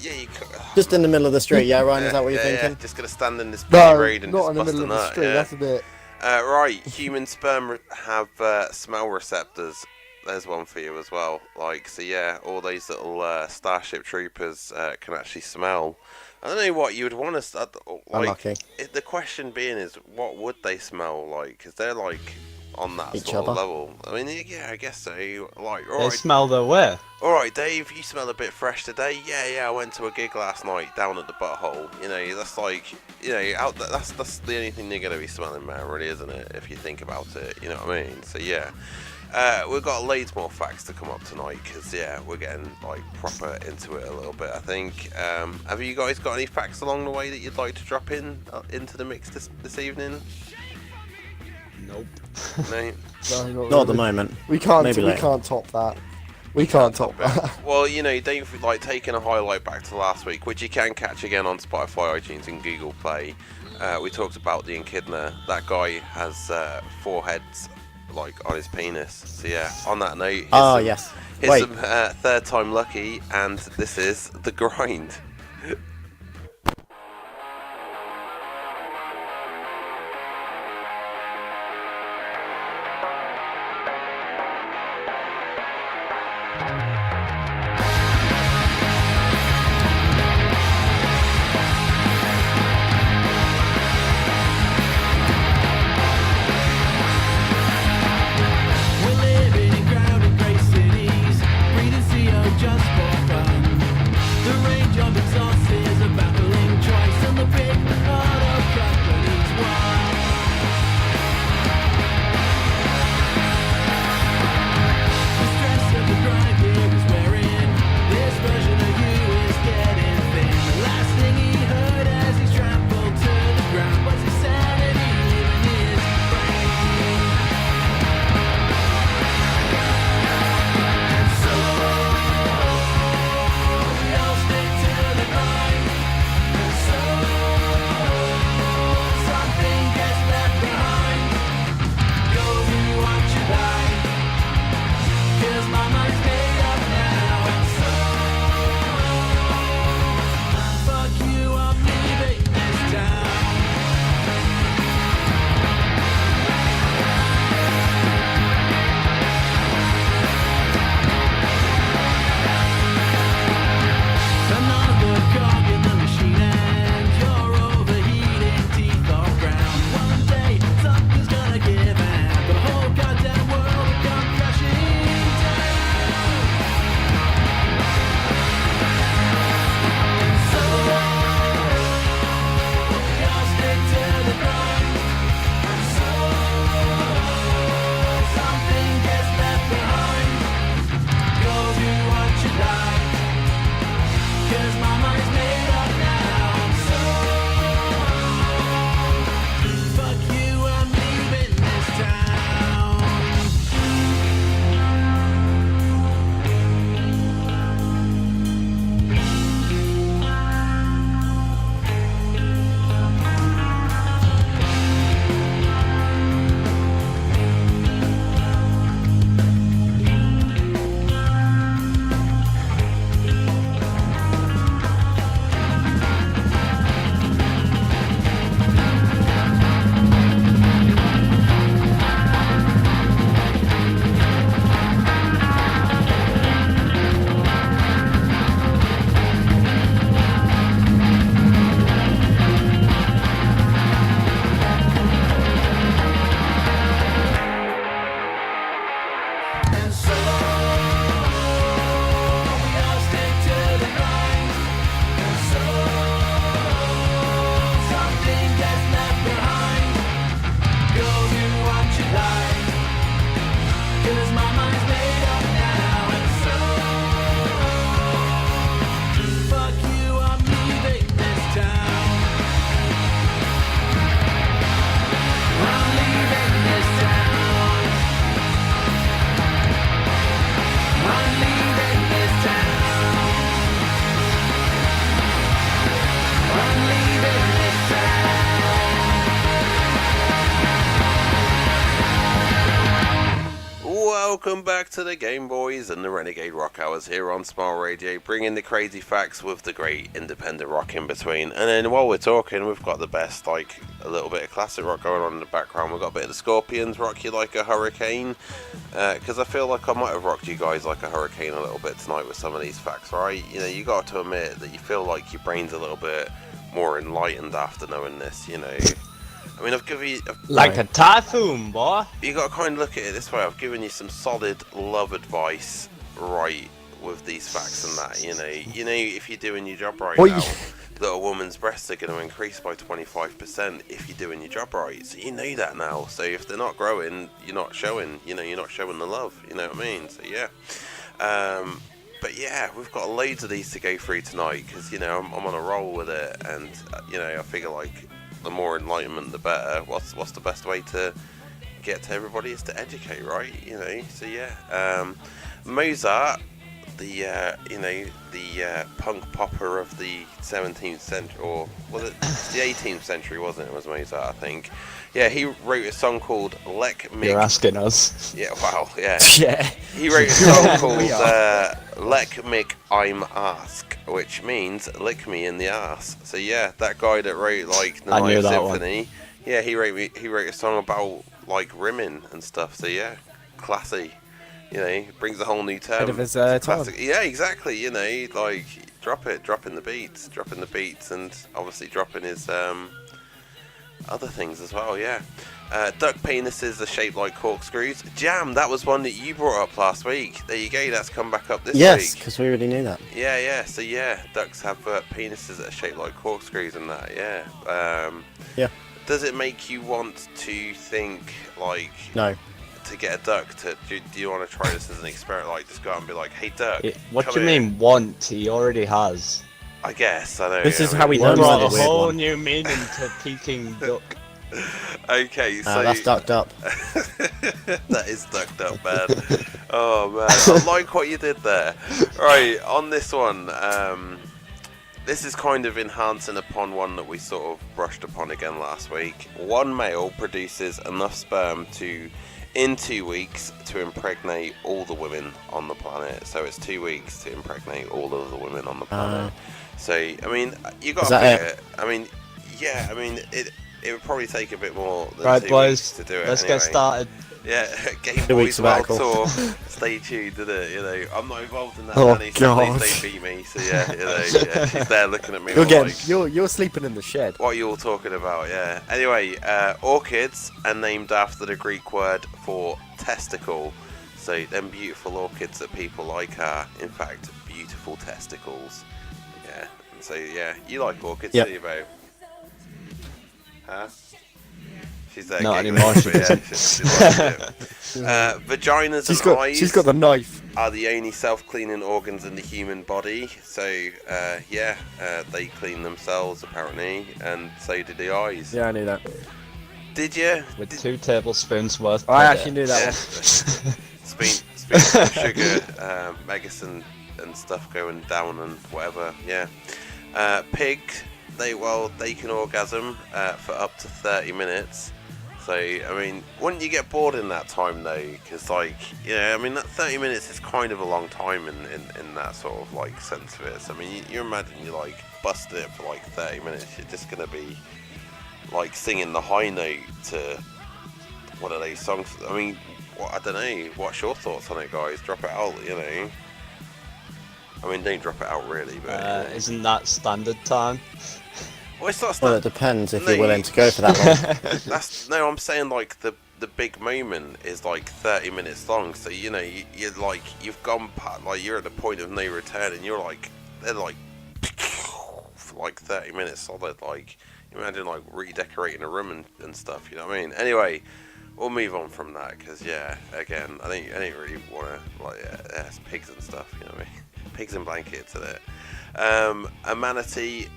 yeah, you could... Just in the middle of the street, yeah, Ryan? Is that what you're yeah, thinking? just gonna stand in this busy No, road and not just in the bust middle a of the nut. street. Yeah. That's a bit. Right, human sperm have smell receptors. There's one for you as well. Like, so yeah, all those little Starship Troopers can actually smell. I don't know what you would want to like. Unlucky. The question being is, what would they smell like? Because they're like on that Each sort other. of level. I mean, yeah, I guess so. Like, They alright, smell their way. alright, Dave, you smell a bit fresh today. Yeah, I went to a gig last night down at the Butthole. You know, that's like, you know, that's the only thing you're gonna be smelling, man, really, isn't it? If you think about it, you know what I mean? So yeah. We've got loads more facts to come up tonight because, yeah, we're getting, like, proper into it a little bit, I think. Have you guys got any facts along the way that you'd like to drop into the mix this evening? Nope. No? No, Not at the moment. We can't. Maybe We later. can't top that. We can't top that. Well, you know, don't like taking a highlight back to last week, which you can catch again on Spotify, iTunes, and Google Play. we talked about the echidna. That guy has 4 heads, like, on his penis. So yeah, on that note, yes. Here's some third time Lucky, and this is The Grind. Just for fun. The range of exhaust is a baffling choice, and the big heart of companies won. The stress of the grind here is wearing. This version of you is getting thin. The last thing he heard as he trampled to the ground was his sanity in his brain. And so Welcome back to the GameboyZ and the Renegade Rock Hours here on Smile Radio, bringing the crazy facts with the great independent rock in between. And then while we're talking, we've got the best, like, a little bit of classic rock going on in the background. We've got a bit of the Scorpions, Rock You Like a Hurricane, because I feel like I might have rocked you guys like a hurricane a little bit tonight with some of these facts, right? You know, you got to admit that you feel like your brain's a little bit more enlightened after knowing this, you know. I mean, I've given you... Like a typhoon, boy. You got to kind of look at it this way. I've given you some solid love advice, right, with these facts and that, you know. If you're doing your job right now, that a woman's breasts are going to increase by 25% if you're doing your job right. So you know that now. So if they're not growing, you're not showing, you're not showing the love, you know what I mean? So yeah. But yeah, we've got loads of these to go through tonight because, I'm on a roll with it, and, I figure like the more enlightenment the better. What's the best way to get to everybody is to educate, right? So yeah. Mozart, the punk popper of the 17th century, or was it the 18th century? Wasn't it? It was Mozart, I think. Yeah, he wrote a song called Lek Mig. You're asking us. Yeah, wow, yeah. Yeah. He wrote a song called Lek Mig I'm Ask, which means lick me in the ass. So yeah, that guy that wrote like the Ninth Symphony, yeah, he wrote a song about like rimming and stuff. So yeah, classy. You know, brings a whole new term. Bit of his time. Yeah, exactly. You know, like dropping the beats, and obviously dropping his other things as well. Yeah, duck penises are shaped like corkscrews. Jam, that was one that you brought up last week. There you go. That's come back up this week. Yes, because we already knew that. Yeah. So yeah, ducks have penises that are shaped like corkscrews and that. Yeah. Yeah. Does it make you want to think like? No. To get a duck, do you want to try this as an experiment? Like, just go out and be like, "Hey, duck." What do you mean want? He already has. I guess I know. This is how we brought a whole new meaning to Peking duck. Okay, so that's ducked up. That is ducked up, man. Oh man, I like what you did there. Right, on this one, this is kind of enhancing upon one that we sort of brushed upon again last week. One male produces enough sperm in 2 weeks to impregnate all the women on the planet. So it's 2 weeks to impregnate all of the women on the planet. So I mean, you got to it. I mean, yeah. I mean, it would probably take a bit more than 2 weeks to do it. Let's anyway. get started. Yeah, GameboyZ World Tour. Stay tuned, did it? You know, I'm not involved in that. Danny, so they beat me. So yeah, you know, she's there looking at me. You're sleeping in the shed. What are you all talking about? Yeah. Anyway, orchids are named after the Greek word for testicle. So them beautiful orchids that people like are, in fact, beautiful testicles. Yeah. So yeah, you like orchids, do you, babe? Huh? She's there. Not anymore. She doesn't. Vaginas and eyes. She's got the knife. Are the only self-cleaning organs in the human body. So they clean themselves apparently, and so do the eyes. Yeah, I knew that. Did you? With 2 tablespoons worth. I actually knew that one. Speaking of sugar, megas and stuff going down and whatever. Yeah. Pig. They can orgasm for up to 30 minutes. So, I mean, wouldn't you get bored in that time though? Because, like, I mean, that 30 minutes is kind of a long time in that sort of, like, sense of it. So, I mean, you imagine you, like, busted it for, like, 30 minutes. You're just going to be, like, singing the high note to one of those songs. I mean, I don't know. What's your thoughts on it, guys? Drop it out, you know. I mean, don't drop it out, really, but... Isn't that standard time? Well, it's not well, it depends if you're willing to go for that long. I'm saying like the big moment is like 30 minutes long. So you're like you've gone past, like you're at the point of no return, and you're like they're like for like 30 minutes solid. Like imagine like redecorating a room and stuff. You know what I mean? Anyway, we'll move on from that because again, I don't really want to like it's pigs and stuff. You know what I mean? Pigs and blankets in it. A manatee.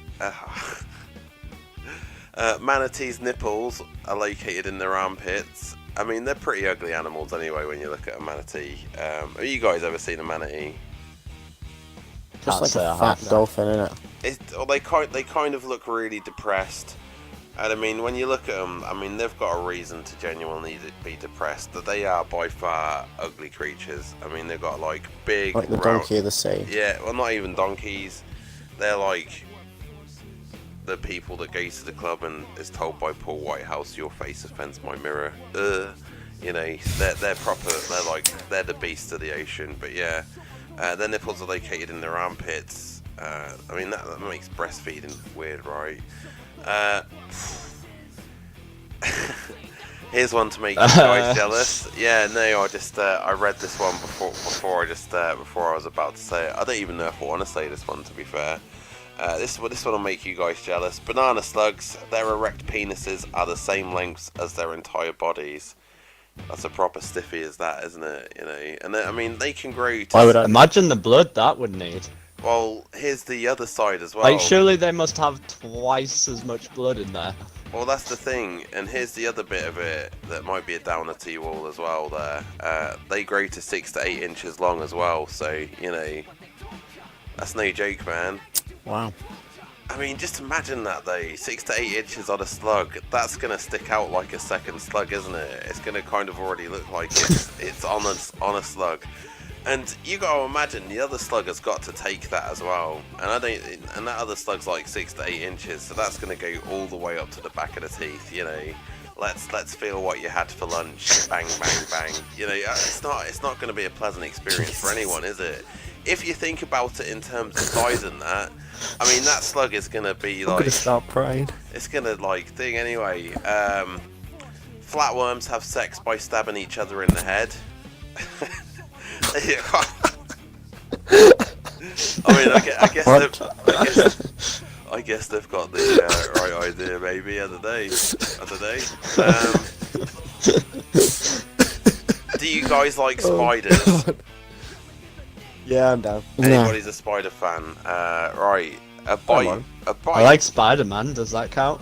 Manatees' nipples are located in their armpits. I mean, they're pretty ugly animals anyway when you look at a manatee. Have you guys ever seen a manatee? Just like a fat dolphin, innit? They kind of look really depressed. And I mean, when you look at them, I mean, they've got a reason to genuinely be depressed. That they are by far ugly creatures. I mean, they've got like big... Like the donkey of the sea. Yeah, well, not even donkeys. They're like... the people that go to the club and is told by Paul Whitehouse, your face offends my mirror. You know, they're proper. They're the beasts of the ocean. But yeah, their nipples are located in their armpits. I mean that makes breastfeeding weird, right? Here's one to make you guys jealous. Yeah, no, I read this one before I was about to say it. I don't even know if I want to say this one, to be fair. This one will make you guys jealous. Banana slugs, their erect penises are the same lengths as their entire bodies. That's a proper stiffy as that, isn't it? You know, and I mean they can grow. I would imagine the blood that would need. Well, here's the other side as well. Like, surely they must have twice as much blood in there. Well, that's the thing, and here's the other bit of it that might be a downer to you all as well there. They grow to 6 to 8 inches long as well, so, you know, that's no joke, man. Wow. I mean, just imagine that though, 6 to 8 inches on a slug, that's going to stick out like a second slug, isn't it? It's going to kind of already look like it's on a slug. And you got to imagine the other slug has got to take that as well. And that other slug's like 6 to 8 inches, so that's going to go all the way up to the back of the teeth, you know. Let's feel what you had for lunch. Bang, bang, bang. You know, it's not going to be a pleasant experience for anyone, is it? If you think about it in terms of size and that, I mean, that slug is going to be like... I'm going to start praying. It's going to, like, thing anyway. Flatworms have sex by stabbing each other in the head. I mean, I guess they've got the right idea, maybe. I don't know. Do you guys like spiders? Yeah, I'm down. Anybody's a spider fan? Right. A bite. I like Spider-Man. Does that count?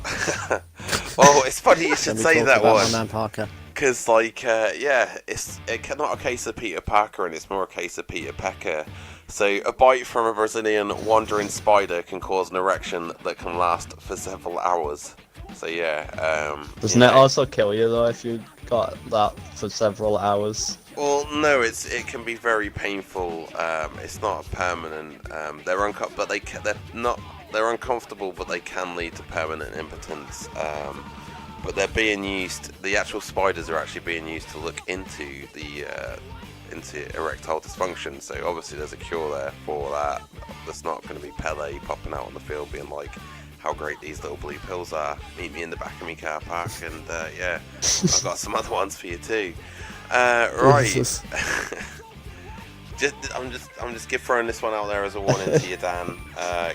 Well, it's funny you should say that one. Man Parker. Because, like, it's not a case of Peter Parker, and it's more a case of Peter Pecker. So, a bite from a Brazilian wandering spider can cause an erection that can last for several hours. So, yeah. Doesn't it also kill you, though, if you got that for several hours? Well, no, it can be very painful. It's not permanent. They're uncomfortable, but they can lead to permanent impotence. But they're being used. The actual spiders are actually being used to look into into erectile dysfunction. So obviously there's a cure there for that. There's not going to be Pele popping out on the field being like, how great these little blue pills are. Meet me in the back of my car park, and yeah, I've got some other ones for you too. Right. I'm just throwing this one out there as a warning to you, Dan.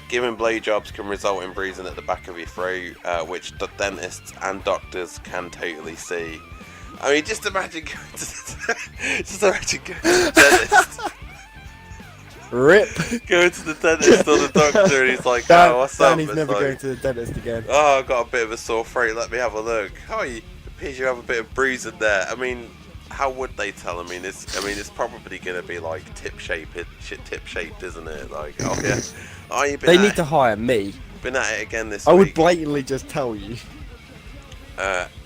Giving blowjobs can result in bruising at the back of your throat, which the dentists and doctors can totally see. I mean, just imagine going to the dentist. Rip. Going to the dentist or the doctor, and he's like, "Oh, what's up?" He's never going to the dentist again. Oh, I've got a bit of a sore throat. Let me have a look. Oh, it appears you have a bit of bruising there. I mean, how would they tell? I mean, it's probably going to be like tip shaped, isn't it? Like, oh yeah. Oh, you've been they need to hire me. Been at it again this week. I would blatantly just tell you.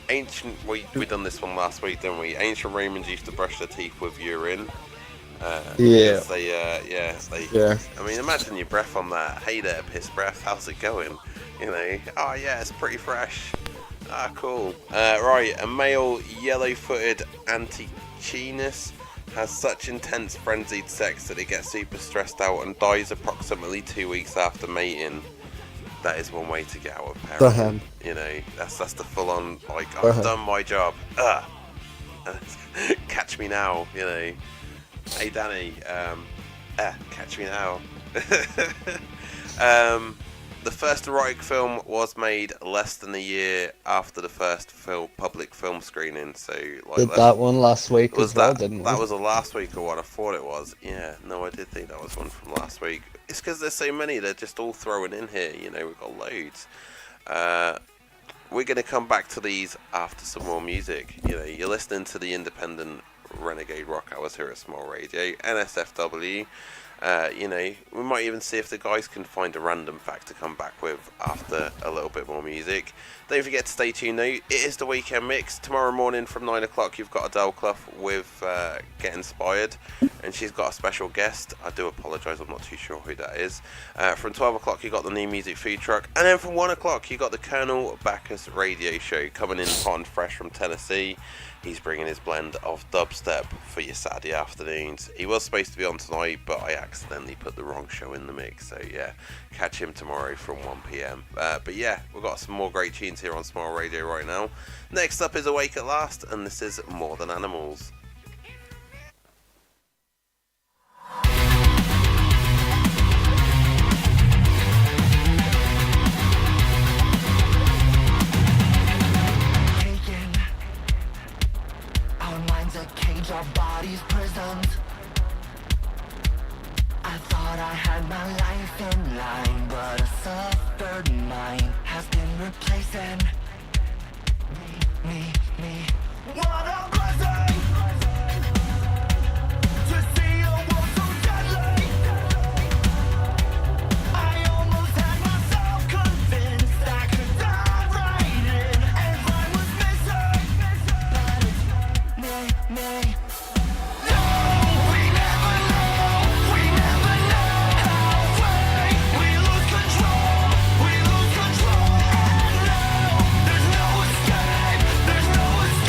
We done this one last week, didn't we? Ancient Romans used to brush their teeth with urine. Yeah. I mean, imagine your breath on that. Hey there, piss breath. How's it going? You know. Oh yeah, it's pretty fresh. Ah, cool. Right, a male yellow-footed Antichinus has such intense frenzied sex that it gets super stressed out and dies approximately 2 weeks after mating. That is one way to get out of parenting. You know, that's the full-on, like, I've done my job. Catch me now, you know. Hey Danny, catch me now. The first erotic film was made less than a year after the first public film screening. So, like, did that one last week as well, didn't we? That was a last week or what I thought it was. Yeah, no, I did think that was one from last week. It's because there's so many, they're just all throwing in here, you know, we've got loads. We're going to come back to these after some more music. You know, you're listening to the independent Renegade Rock Hours here at Smile Radio, NSFW. You know, we might even see if the guys can find a random fact to come back with after a little bit more music. Don't forget to stay tuned though, it is the weekend mix. Tomorrow morning from 9 o'clock you've got Adele Clough with Get Inspired, and she's got a special guest. I do apologise, I'm not too sure who that is. From 12 o'clock you got the New Music Food Truck, and then from 1 o'clock you got the Colonel Bacchus Radio Show coming in hot and fresh from Tennessee. He's bringing his blend of dubstep for your Saturday afternoons. He was supposed to be on tonight, but I accidentally put the wrong show in the mix. So yeah, catch him tomorrow from 1 PM. But yeah, we've got some more great tunes here on Smile Radio right now. Next up is Awake at Last, and this is More Than Animals. Our bodies prisons. I thought I had my life in line, but a suffered mind has been replacing What a blessing to see a world so deadly. I almost had myself convinced I could dive right in and I was missing. But it's me. No, we never know how we lose control. And no, there's no escape.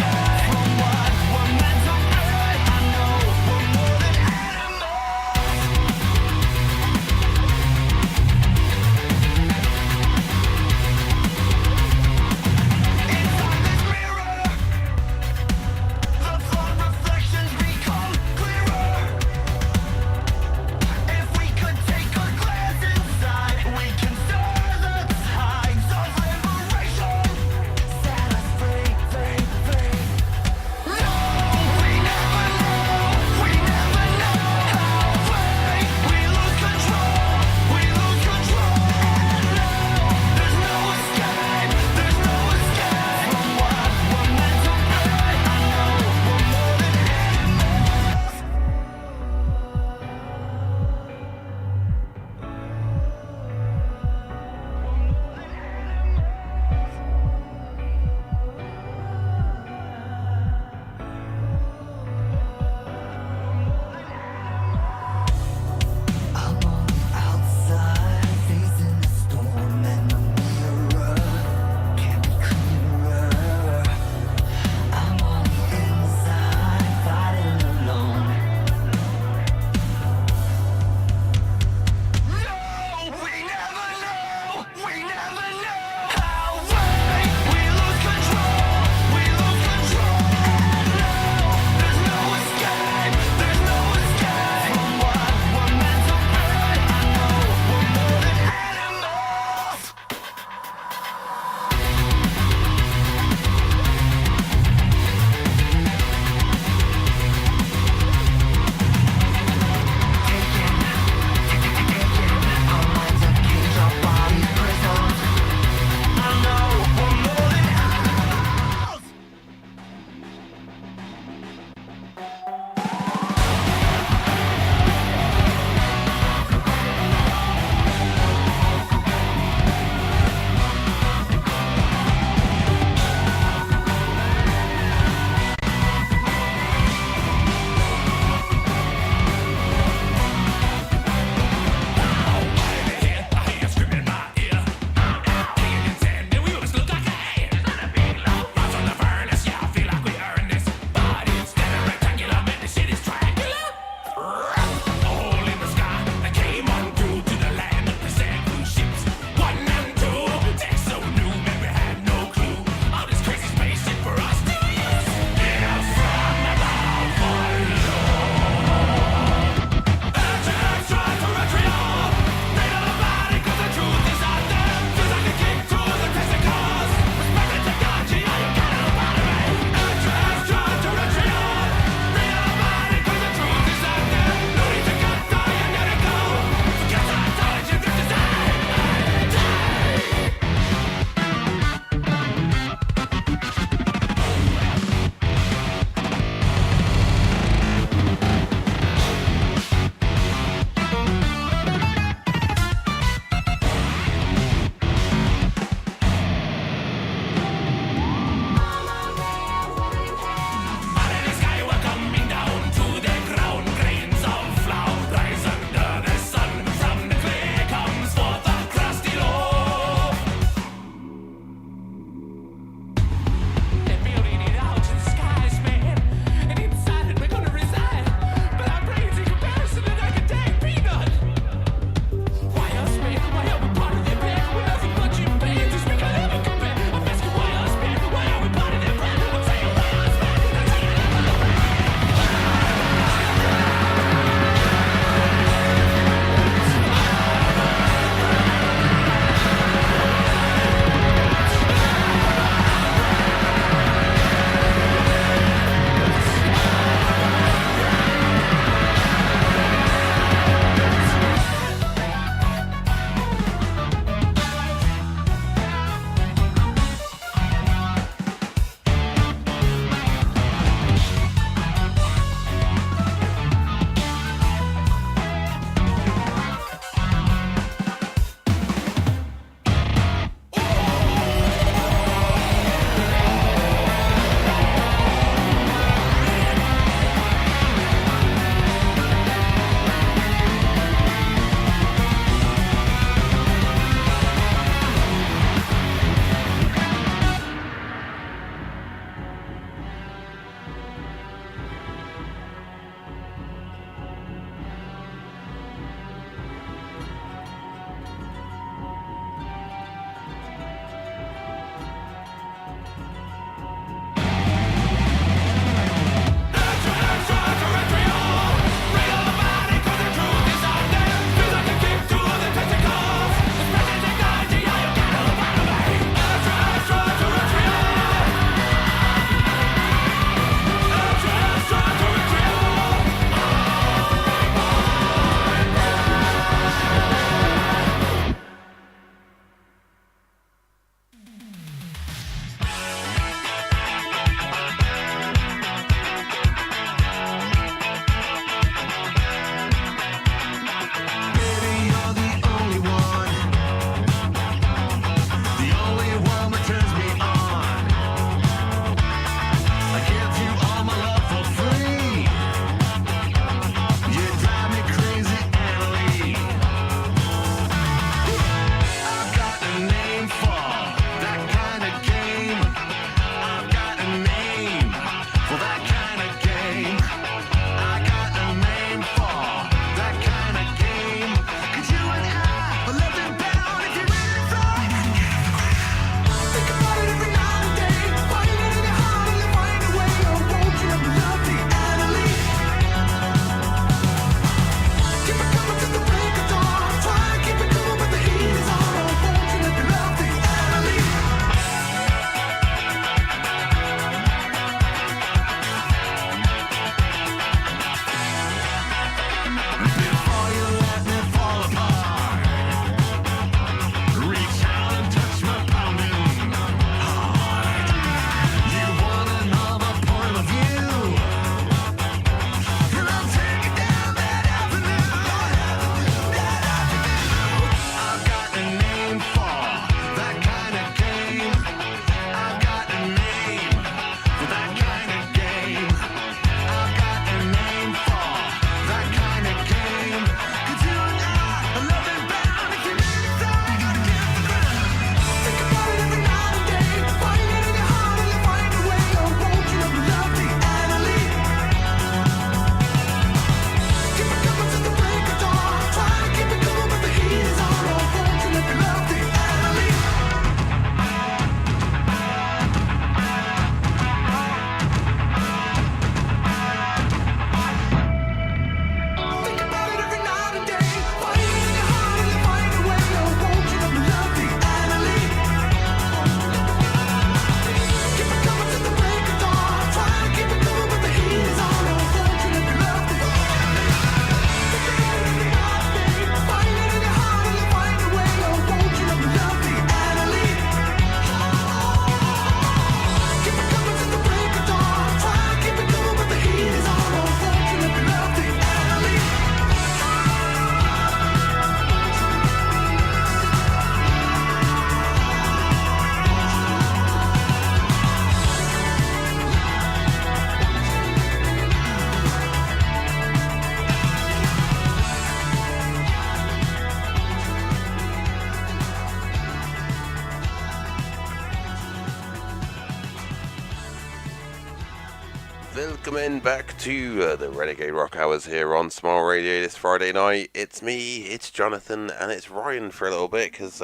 Welcome back to the Renegade Rock Hours here on Smile Radio this Friday night. It's me, it's Jonathan, and it's Ryan for a little bit because,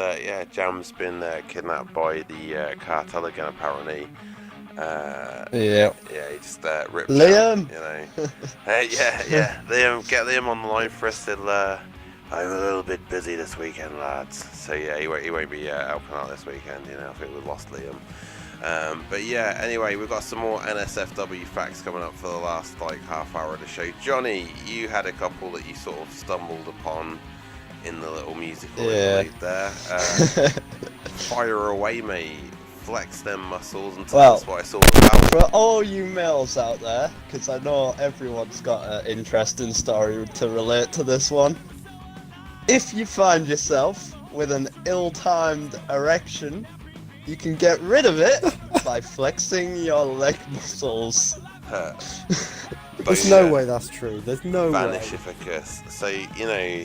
Jam's been kidnapped by the cartel again, apparently. Yeah, he just ripped Liam! Jam, you know. Liam, get Liam on the line for us. I'm a little bit busy this weekend, lads. So, yeah, he won't be helping out this weekend, you know. I think we've lost Liam. But yeah, anyway, we've got some more NSFW facts coming up for the last half hour of the show. Johnny, you had a couple that you sort of stumbled upon in the little musical interlude there. Fire away, mate. Flex them muscles and tell us what it's all about. For all you males out there, because I know everyone's got an interesting story to relate to this one. If you find yourself with an ill-timed erection, you can get rid of it by flexing your leg muscles. There's no way that's true. There's no way. Vanish-ificus. So, you know,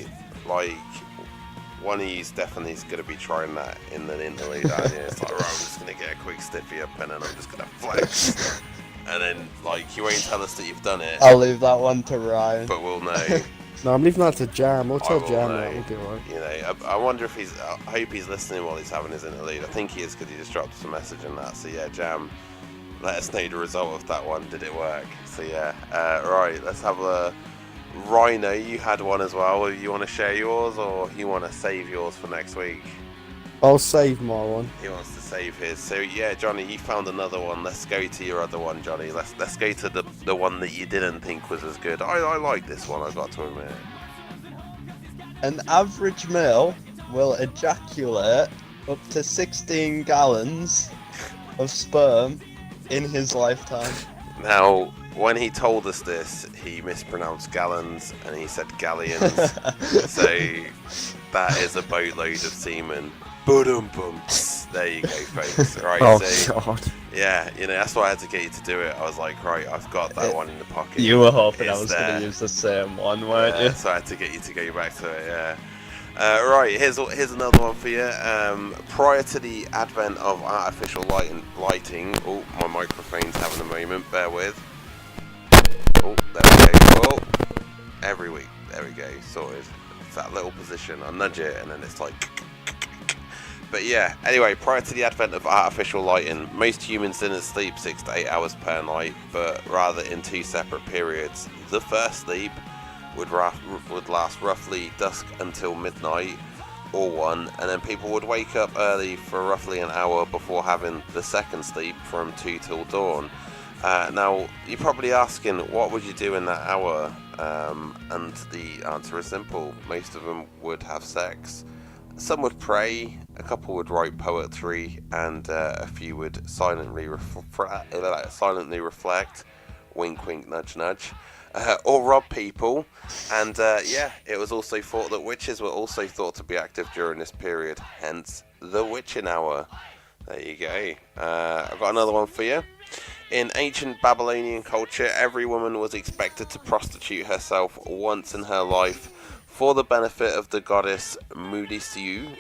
one of you's definitely is going to be trying that in the interlude, aren't you? It's like, right, I'm just going to get a quick stiffy up and then I'm just going to flex. And then, you won't tell us that you've done it. I'll leave that one to Ryan. But we'll know. No, I'm leaving that to Jam. We'll tell I will Jam know. that. We'll do alright. You know, I wonder if I hope he's listening while he's having his interlude. I think he is because he just dropped us a message on that. So yeah, Jam, let us know the result of that one. Did it work? So yeah, right, let's have a... Rhino, you had one as well. You want to share yours or you want to save yours for next week? I'll save my one. He wants to save his. So yeah, Johnny, you found another one. Let's go to your other one, Johnny. Let's go to the one that you didn't think was as good. I like this one, I've got to admit. An average male will ejaculate up to 16 gallons of sperm in his lifetime. Now, when he told us this, he mispronounced gallons and he said galleons. So that is a boatload of semen. Boom. There you go, folks. Right, God. Yeah, you know, that's why I had to get you to do it. I was like, right, I've got that one in the pocket. You were hoping I It's was there. going to use the same one, weren't you? So I had to get you to go back to it, yeah. Right, here's another one for you. Prior to the advent of artificial lighting, oh, my microphone's having a moment, bear with. Oh, there we go. Oh, every week, there we go, sorted. It's that little position, I nudge it and then it's like... But yeah, anyway, prior to the advent of artificial lighting, most humans didn't sleep 6 to 8 hours per night, but rather in 2 separate periods. The first sleep would last roughly dusk until midnight, or 1, and then people would wake up early for roughly an hour before having the second sleep from 2 till dawn. Now, you're probably asking, what would you do in that hour? And the answer is simple. Most of them would have sex. Some would pray, a couple would write poetry, and a few would silently reflect, wink wink nudge nudge, or rob people. And yeah, it was also thought that witches were also thought to be active during this period, hence the witching hour. There you go. I've got another one for you. In ancient Babylonian culture, every woman was expected to prostitute herself once in her life. For the benefit of the goddess Mudisiu,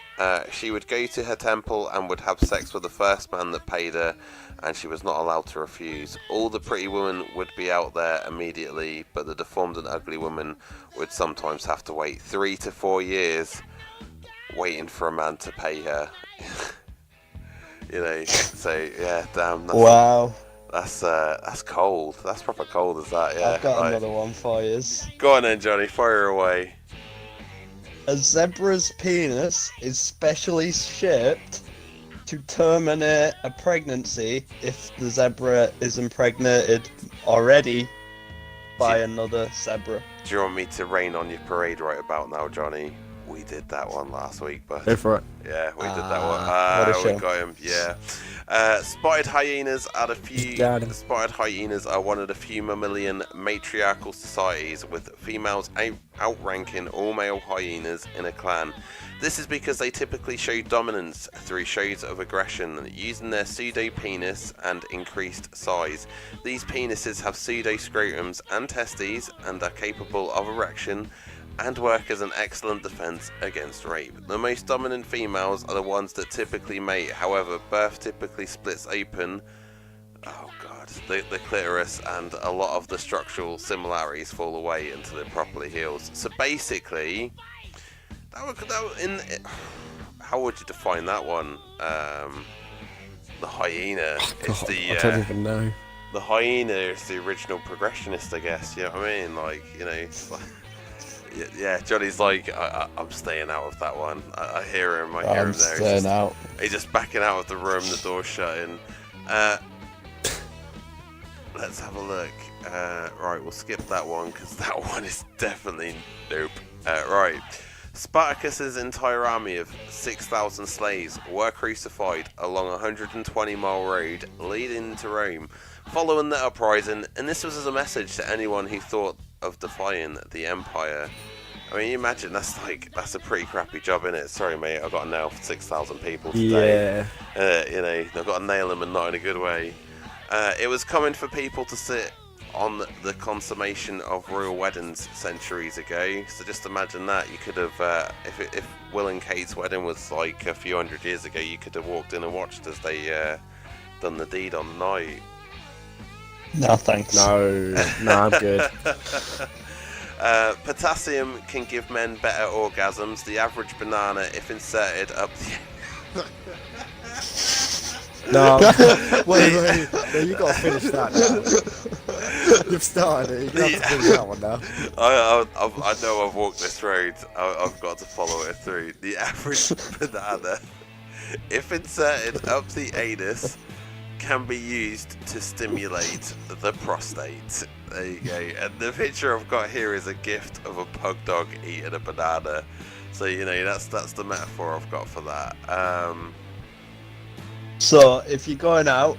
she would go to her temple and would have sex with the first man that paid her, and she was not allowed to refuse. All the pretty women would be out there immediately, but the deformed and ugly woman would sometimes have to wait 3 to 4 years waiting for a man to pay her. You know, so yeah, damn. Wow. That's cold. That's proper cold as that, yeah. I've got right. another one for you. Go on then, Johnny, fire away. A zebra's penis is specially shaped to terminate a pregnancy if the zebra is impregnated already by another zebra. Do you want me to rain on your parade right about now, Johnny? We did that one last week, but Go for it. yeah, we did that one. what a We shame. got him. Yeah. Spotted hyenas are one of the few mammalian matriarchal societies, with females outranking all male hyenas in a clan. This is because they typically show dominance through shows of aggression, using their pseudo-penis and increased size. These penises have pseudo-scrotums and testes and are capable of erection and work as an excellent defense against rape. The most dominant females are the ones that typically mate. However, birth typically splits open. Oh god, the clitoris and a lot of the structural similarities fall away until it properly heals. So basically, how would you define that one? The hyena is I don't even know. The hyena is the original progressionist, I guess. You know what I mean? Like, you know, it's like, yeah. Johnny's like, I'm staying out of that one. I hear him. I hear him there. Staying out. He's just backing out of the room, the door shutting. Let's have a look. Right, we'll skip that one because that one is definitely nope. Right. Spartacus's entire army of 6,000 slaves were crucified along a 120-mile road leading to Rome, following the uprising, and this was as a message to anyone who thought of defying the empire. I mean, you imagine that's a pretty crappy job, innit? Sorry, mate, I've got to nail 6,000 people today. Yeah. You know, I've got to nail them and not in a good way. It was common for people to sit on the consummation of royal weddings centuries ago. So just imagine that. You could have, if Will and Kate's wedding was like a few hundred years ago, you could have walked in and watched as they done the deed on the night. No, thanks. No, I'm good. Potassium can give men better orgasms. The average banana, if inserted up the... No, wait, no, you gotta finish that now. You've started it, you have to finish that one now. I know I've walked this road, I've got to follow it through. The average banana, if inserted up the anus, can be used to stimulate the prostate. There you go. And the picture I've got here is a gift of a pug dog eating a banana. So, you know, that's the metaphor I've got for that. So, if you're going out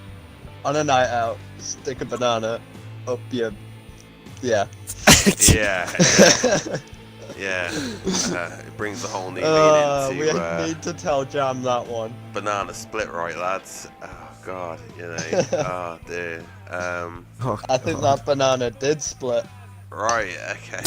on a night out, stick a banana up your... Yeah. Yeah. It brings the whole new meaning we to... need to tell Jam that one. Banana split right, lads. Oh, God, you know. Oh, dear. I think that banana did split. Right, okay.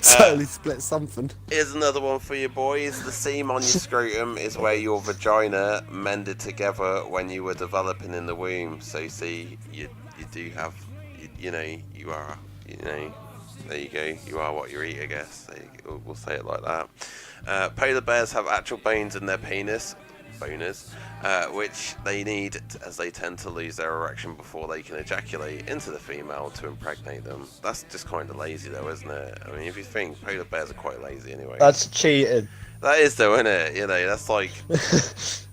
Totally split something. Here's another one for you boys. The seam on your scrotum is where your vagina mended together when you were developing in the womb. So see, you do have, you know, you are, you know, there you go, you are what you eat, I guess. We'll say it like that. Polar bears have actual bones in their penis, boners, which they need as they tend to lose their erection before they can ejaculate into the female to impregnate them. That's just kind of lazy though, isn't it? I mean, if you think, polar bears are quite lazy anyway. That's cheating. That is though, isn't it? You know, that's like,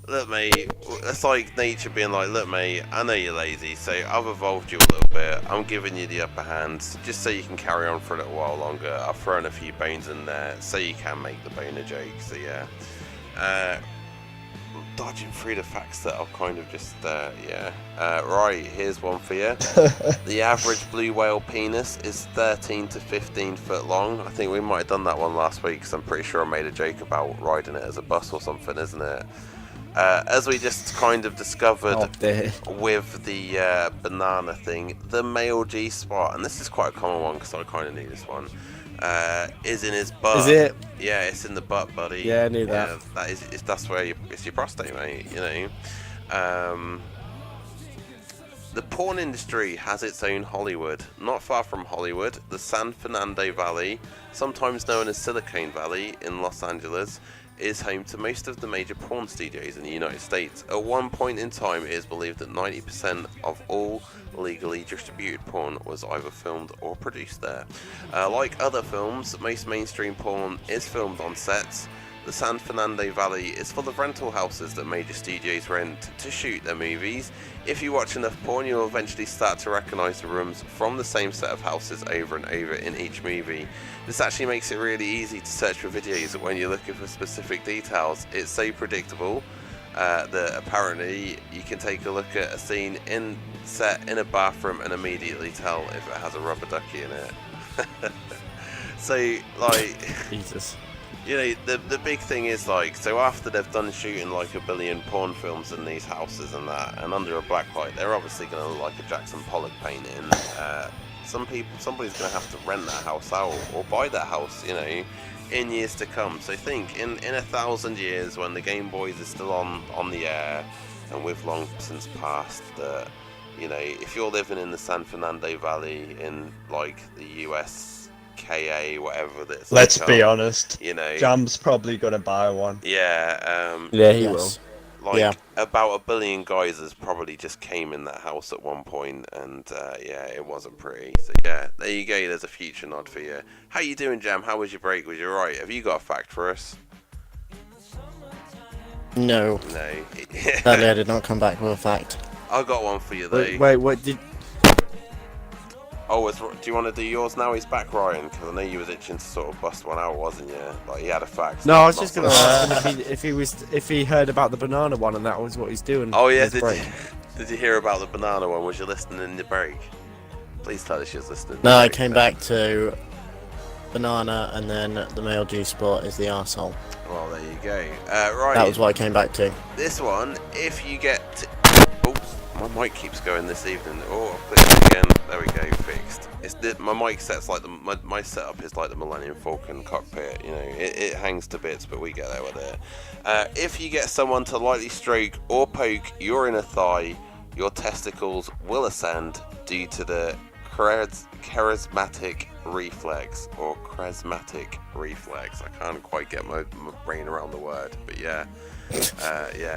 look mate, that's like nature being like, look mate, I know you're lazy, so I've evolved you a little bit, I'm giving you the upper hand, just so you can carry on for a little while longer. I've thrown a few bones in there, so you can make the boner joke, so yeah. Dodging through the facts that I've kind of just, right, here's one for you. The average blue whale penis is 13 to 15 foot long. I think we might have done that one last week, because I'm pretty sure I made a joke about riding it as a bus or something, isn't it? As we just kind of discovered with the banana thing, the male G-spot, and this is quite a common one, because I kind of knew this one, is in his butt. Is it? Yeah, it's in the butt, buddy. Yeah, I knew that. That's where it's your prostate, mate. You know. The porn industry has its own Hollywood. Not far from Hollywood, the San Fernando Valley, sometimes known as Silicon Valley in Los Angeles, is home to most of the major porn studios in the United States. At one point in time, it is believed that 90% of all legally distributed porn was either filmed or produced there. Like other films, most mainstream porn is filmed on sets. The San Fernando Valley is full of rental houses that major studios rent to shoot their movies. If you watch enough porn, you'll eventually start to recognise the rooms from the same set of houses over and over in each movie. This actually makes it really easy to search for videos when you're looking for specific details. It's so predictable that apparently you can take a look at a scene set in a bathroom and immediately tell if it has a rubber ducky in it. So, like... Jesus. You know, the big thing is, like, so after they've done shooting like a billion porn films in these houses and that, and under a black light, they're obviously going to look like a Jackson Pollock painting. Somebody's going to have to rent that house out or buy that house, you know, in years to come. So think, in 1,000 years, when the GameboyZ is still on the air, and we've long since passed, that You know, if you're living in the San Fernando Valley in like the US KA, whatever that's. Let's be honest. You know, Jam's probably gonna buy one. Yeah. Yeah, he will. Like about 1 billion geysers probably just came in that house at one point, and yeah, it wasn't pretty. So yeah, there you go. There's a future nod for you. How you doing, Jam? How was your break? Was you alright? Have you got a fact for us? No. No. Sadly, I did not come back with a fact. I got one for you though. Wait, what did? Oh, do you want to do yours now? He's back, Ryan, because I know you was itching to sort of bust one out, wasn't you? Like he had a fact. No, I was just going to ask him if he heard about the banana one and that was what he's doing. Oh yeah, did you hear about the banana one? Was you listening in the break? Please tell us you was listening. No, I came back to banana, and then the male G spot is the arsehole. Well, there you go. Right. That was what I came back to. This one, if you get... Oh, my mic keeps going this evening. Oh, I'll click it again. There we go, fixed. My mic set's like my setup is like the Millennium Falcon cockpit. You know, it hangs to bits, but we get there with it. If you get someone to lightly stroke or poke your inner thigh, your testicles will ascend due to the charismatic reflex, or charismatic reflex. I can't quite get my brain around the word, but yeah.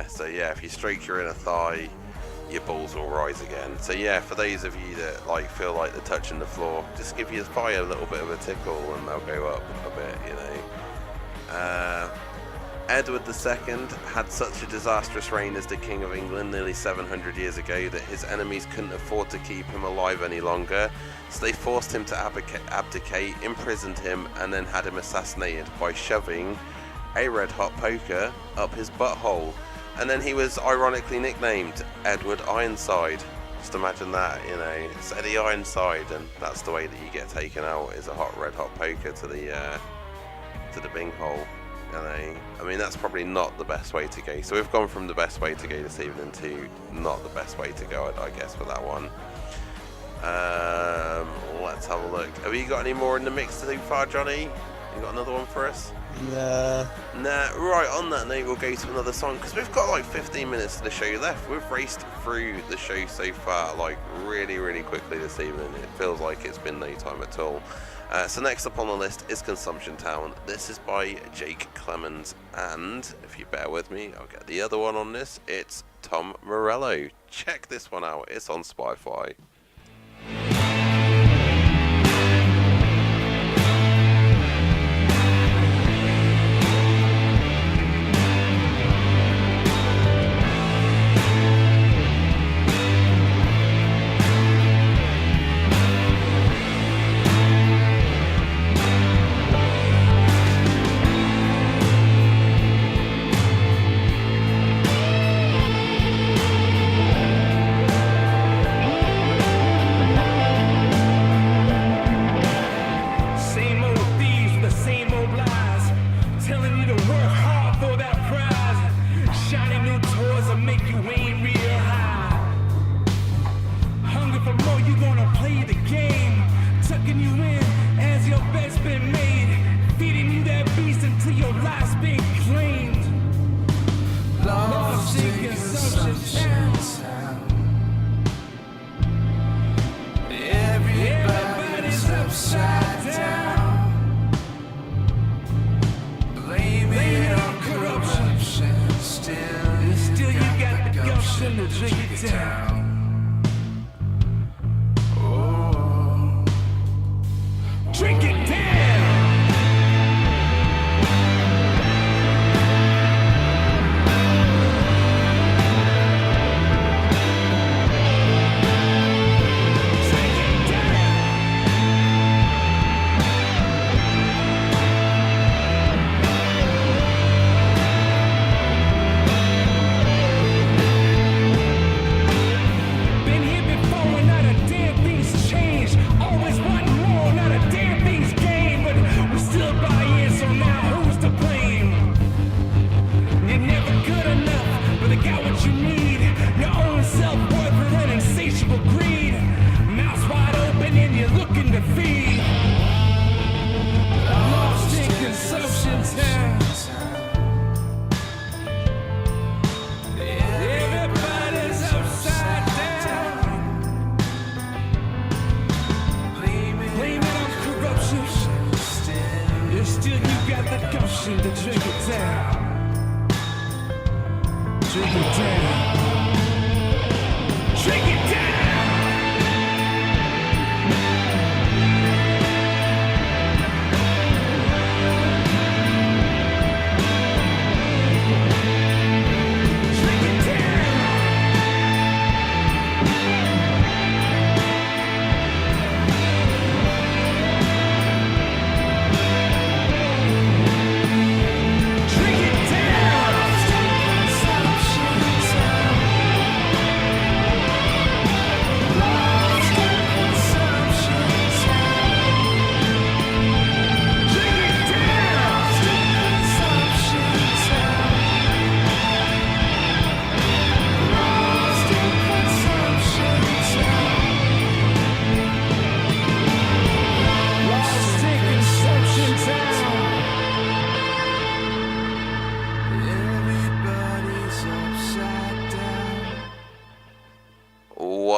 So yeah, if you stroke your inner thigh, your balls will rise again. So yeah, for those of you that like feel like they're touching the floor, just give your thigh a little bit of a tickle and they'll go up a bit, you know. Edward II had such a disastrous reign as the King of England nearly 700 years ago that his enemies couldn't afford to keep him alive any longer, so they forced him to abdicate, imprisoned him, and then had him assassinated by shoving a red-hot poker up his butthole. And then he was ironically nicknamed Edward Ironside. Just imagine that, you know, it's Eddie Ironside, and that's the way that you get taken out, is a red-hot poker to the bing hole. You know, I mean, that's probably not the best way to go. So we've gone from the best way to go this evening to not the best way to go, I guess, for that one. Let's have a look. Have you got any more in the mix to do far, Johnny? You got another one for us? Nah. Right, on that note, we'll go to another song, because we've got like 15 minutes of the show left. We've raced through the show so far, like really, really quickly this evening. It feels like it's been no time at all. So next up on the list is Consumption Town. This is by Jake Clemens, and if you bear with me, I'll get the other one on this. It's Tom Morello. Check this one out. It's on Spotify.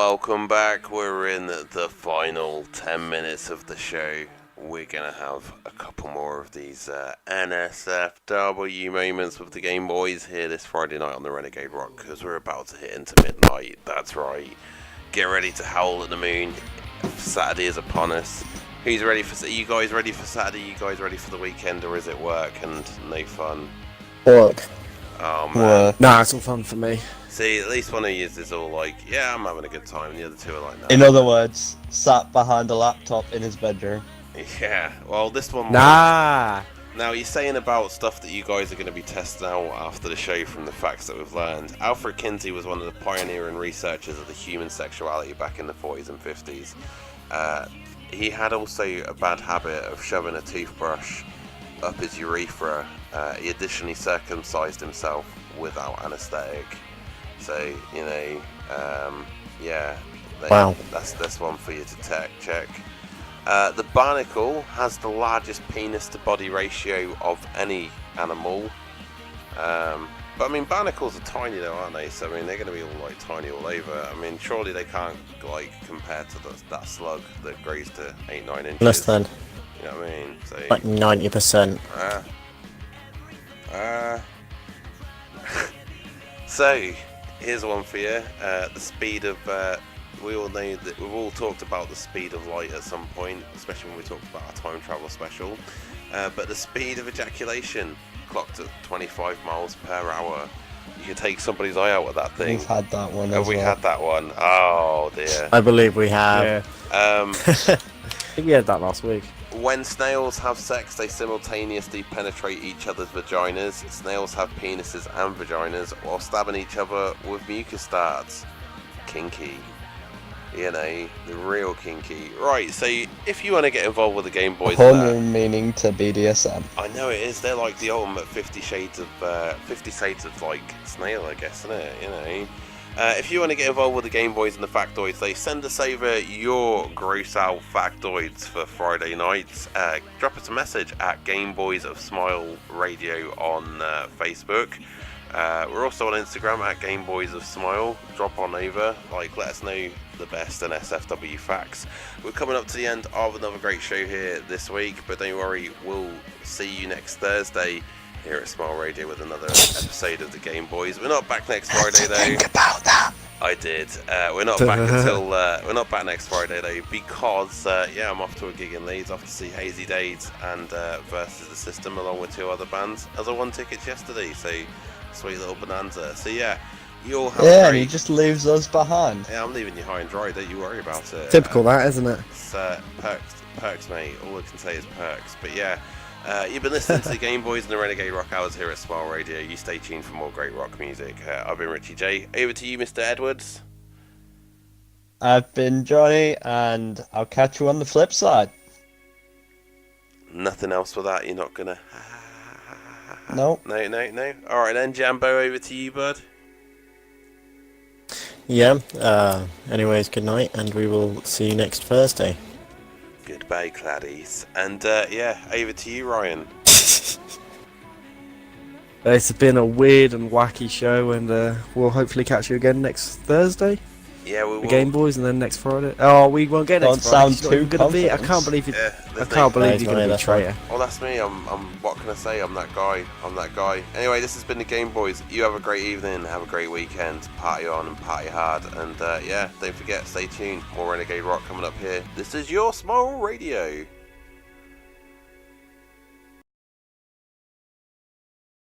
Welcome back. We're in the final 10 minutes of the show. We're going to have a couple more of these NSFW moments with the GameboyZ here this Friday night on the Renegade Rock, because we're about to hit into midnight. That's right. Get ready to howl at the moon. Saturday is upon us. Who's ready for... Are you guys ready for Saturday? Are you guys ready for the weekend, or is it work and no fun? Work. Oh, man. Nah, it's all fun for me. See, at least one of you is all like, yeah, I'm having a good time. The other two are like, no. In other words, sat behind a laptop in his bedroom. Yeah, well, this one... Nah! Now, you're saying about stuff that you guys are going to be testing out after the show from the facts that we've learned. Alfred Kinsey was one of the pioneering researchers of the human sexuality back in the 40s and 50s. He had also a bad habit of shoving a toothbrush up his urethra. He additionally circumcised himself without anaesthetic. So, you know, yeah, Wow. that's one for you to check. The barnacle has the largest penis to body ratio of any animal. But I mean, barnacles are tiny though, aren't they? So I mean, they're going to be all like tiny all over. I mean, surely they can't like compare to that slug that grows to 8-9 inches. Less than. You know what I mean? So, Like 90%. So, here's one for you. The speed of... we all know that we've all talked about the speed of light at some point, especially when we talked about our time travel special. But the speed of ejaculation clocked at 25 miles per hour. You can take somebody's eye out with that thing. We've had that one Have as we well. had that one? Oh, dear. I believe we have. I think we had that last week. When snails have sex, they simultaneously penetrate each other's vaginas. Snails have penises and vaginas while stabbing each other with mucus darts. Kinky. You know, the real kinky. Right, so if you want to get involved with the GameboyZ, Whole new meaning to BDSM. I know it is. They're like the ultimate 50 Shades of like snail, I guess, isn't it? You know. If you want to get involved with the GameboyZ and the factoids, they send us over your gross out factoids for Friday nights. Drop us a message at GameboyZ of Smile Radio on Facebook. We're also on Instagram at GameboyZ of Smile. Drop on over, let us know the best NSFW facts. We're coming up to the end of another great show here this week, but don't worry, we'll see you next Thursday here at Smile Radio with another episode of the GameboyZ. We're not back next Friday though. Think about that. I did. We're not back until we're not back next Friday though, because I'm off to a gig in Leeds, off to see Hazy Days and Versus the System along with 2 other bands. As I won tickets yesterday, so sweet little bonanza. So yeah, you all have Yeah, and great... he just leaves us behind. Yeah, I'm leaving you high and dry. Don't you worry about it. Typical that, isn't it? It's perks, mate. All I can say is perks. But yeah. You've been listening to the GameboyZ and the Renegade Rock Hours here at Smile Radio. You stay tuned for more great rock music. I've been Ritchie J. Over to you, Mr. Edwards. I've been Johnny, and I'll catch you on the flip side. Nothing else for that. You're not gonna. Nope. No. All right then, Jambo. Over to you, bud. Yeah. Anyways, good night, and we will see you next Thursday. Goodbye, claddies. And over to you, Ryan. It's been a weird and wacky show, and we'll hopefully catch you again next Thursday. Yeah, we will. The GameboyZ, and then next Friday. Oh, we won't get next Don't Friday. sound too Gonna be. I confident. can't believe it. Yeah, I can't believe you're gonna be a traitor. Well, that's me. I'm. What can I say? I'm that guy. Anyway, this has been the GameboyZ. You have a great evening. Have a great weekend. Party on and party hard. And don't forget, stay tuned. More Renegade Rock coming up here. This is your Smile Radio.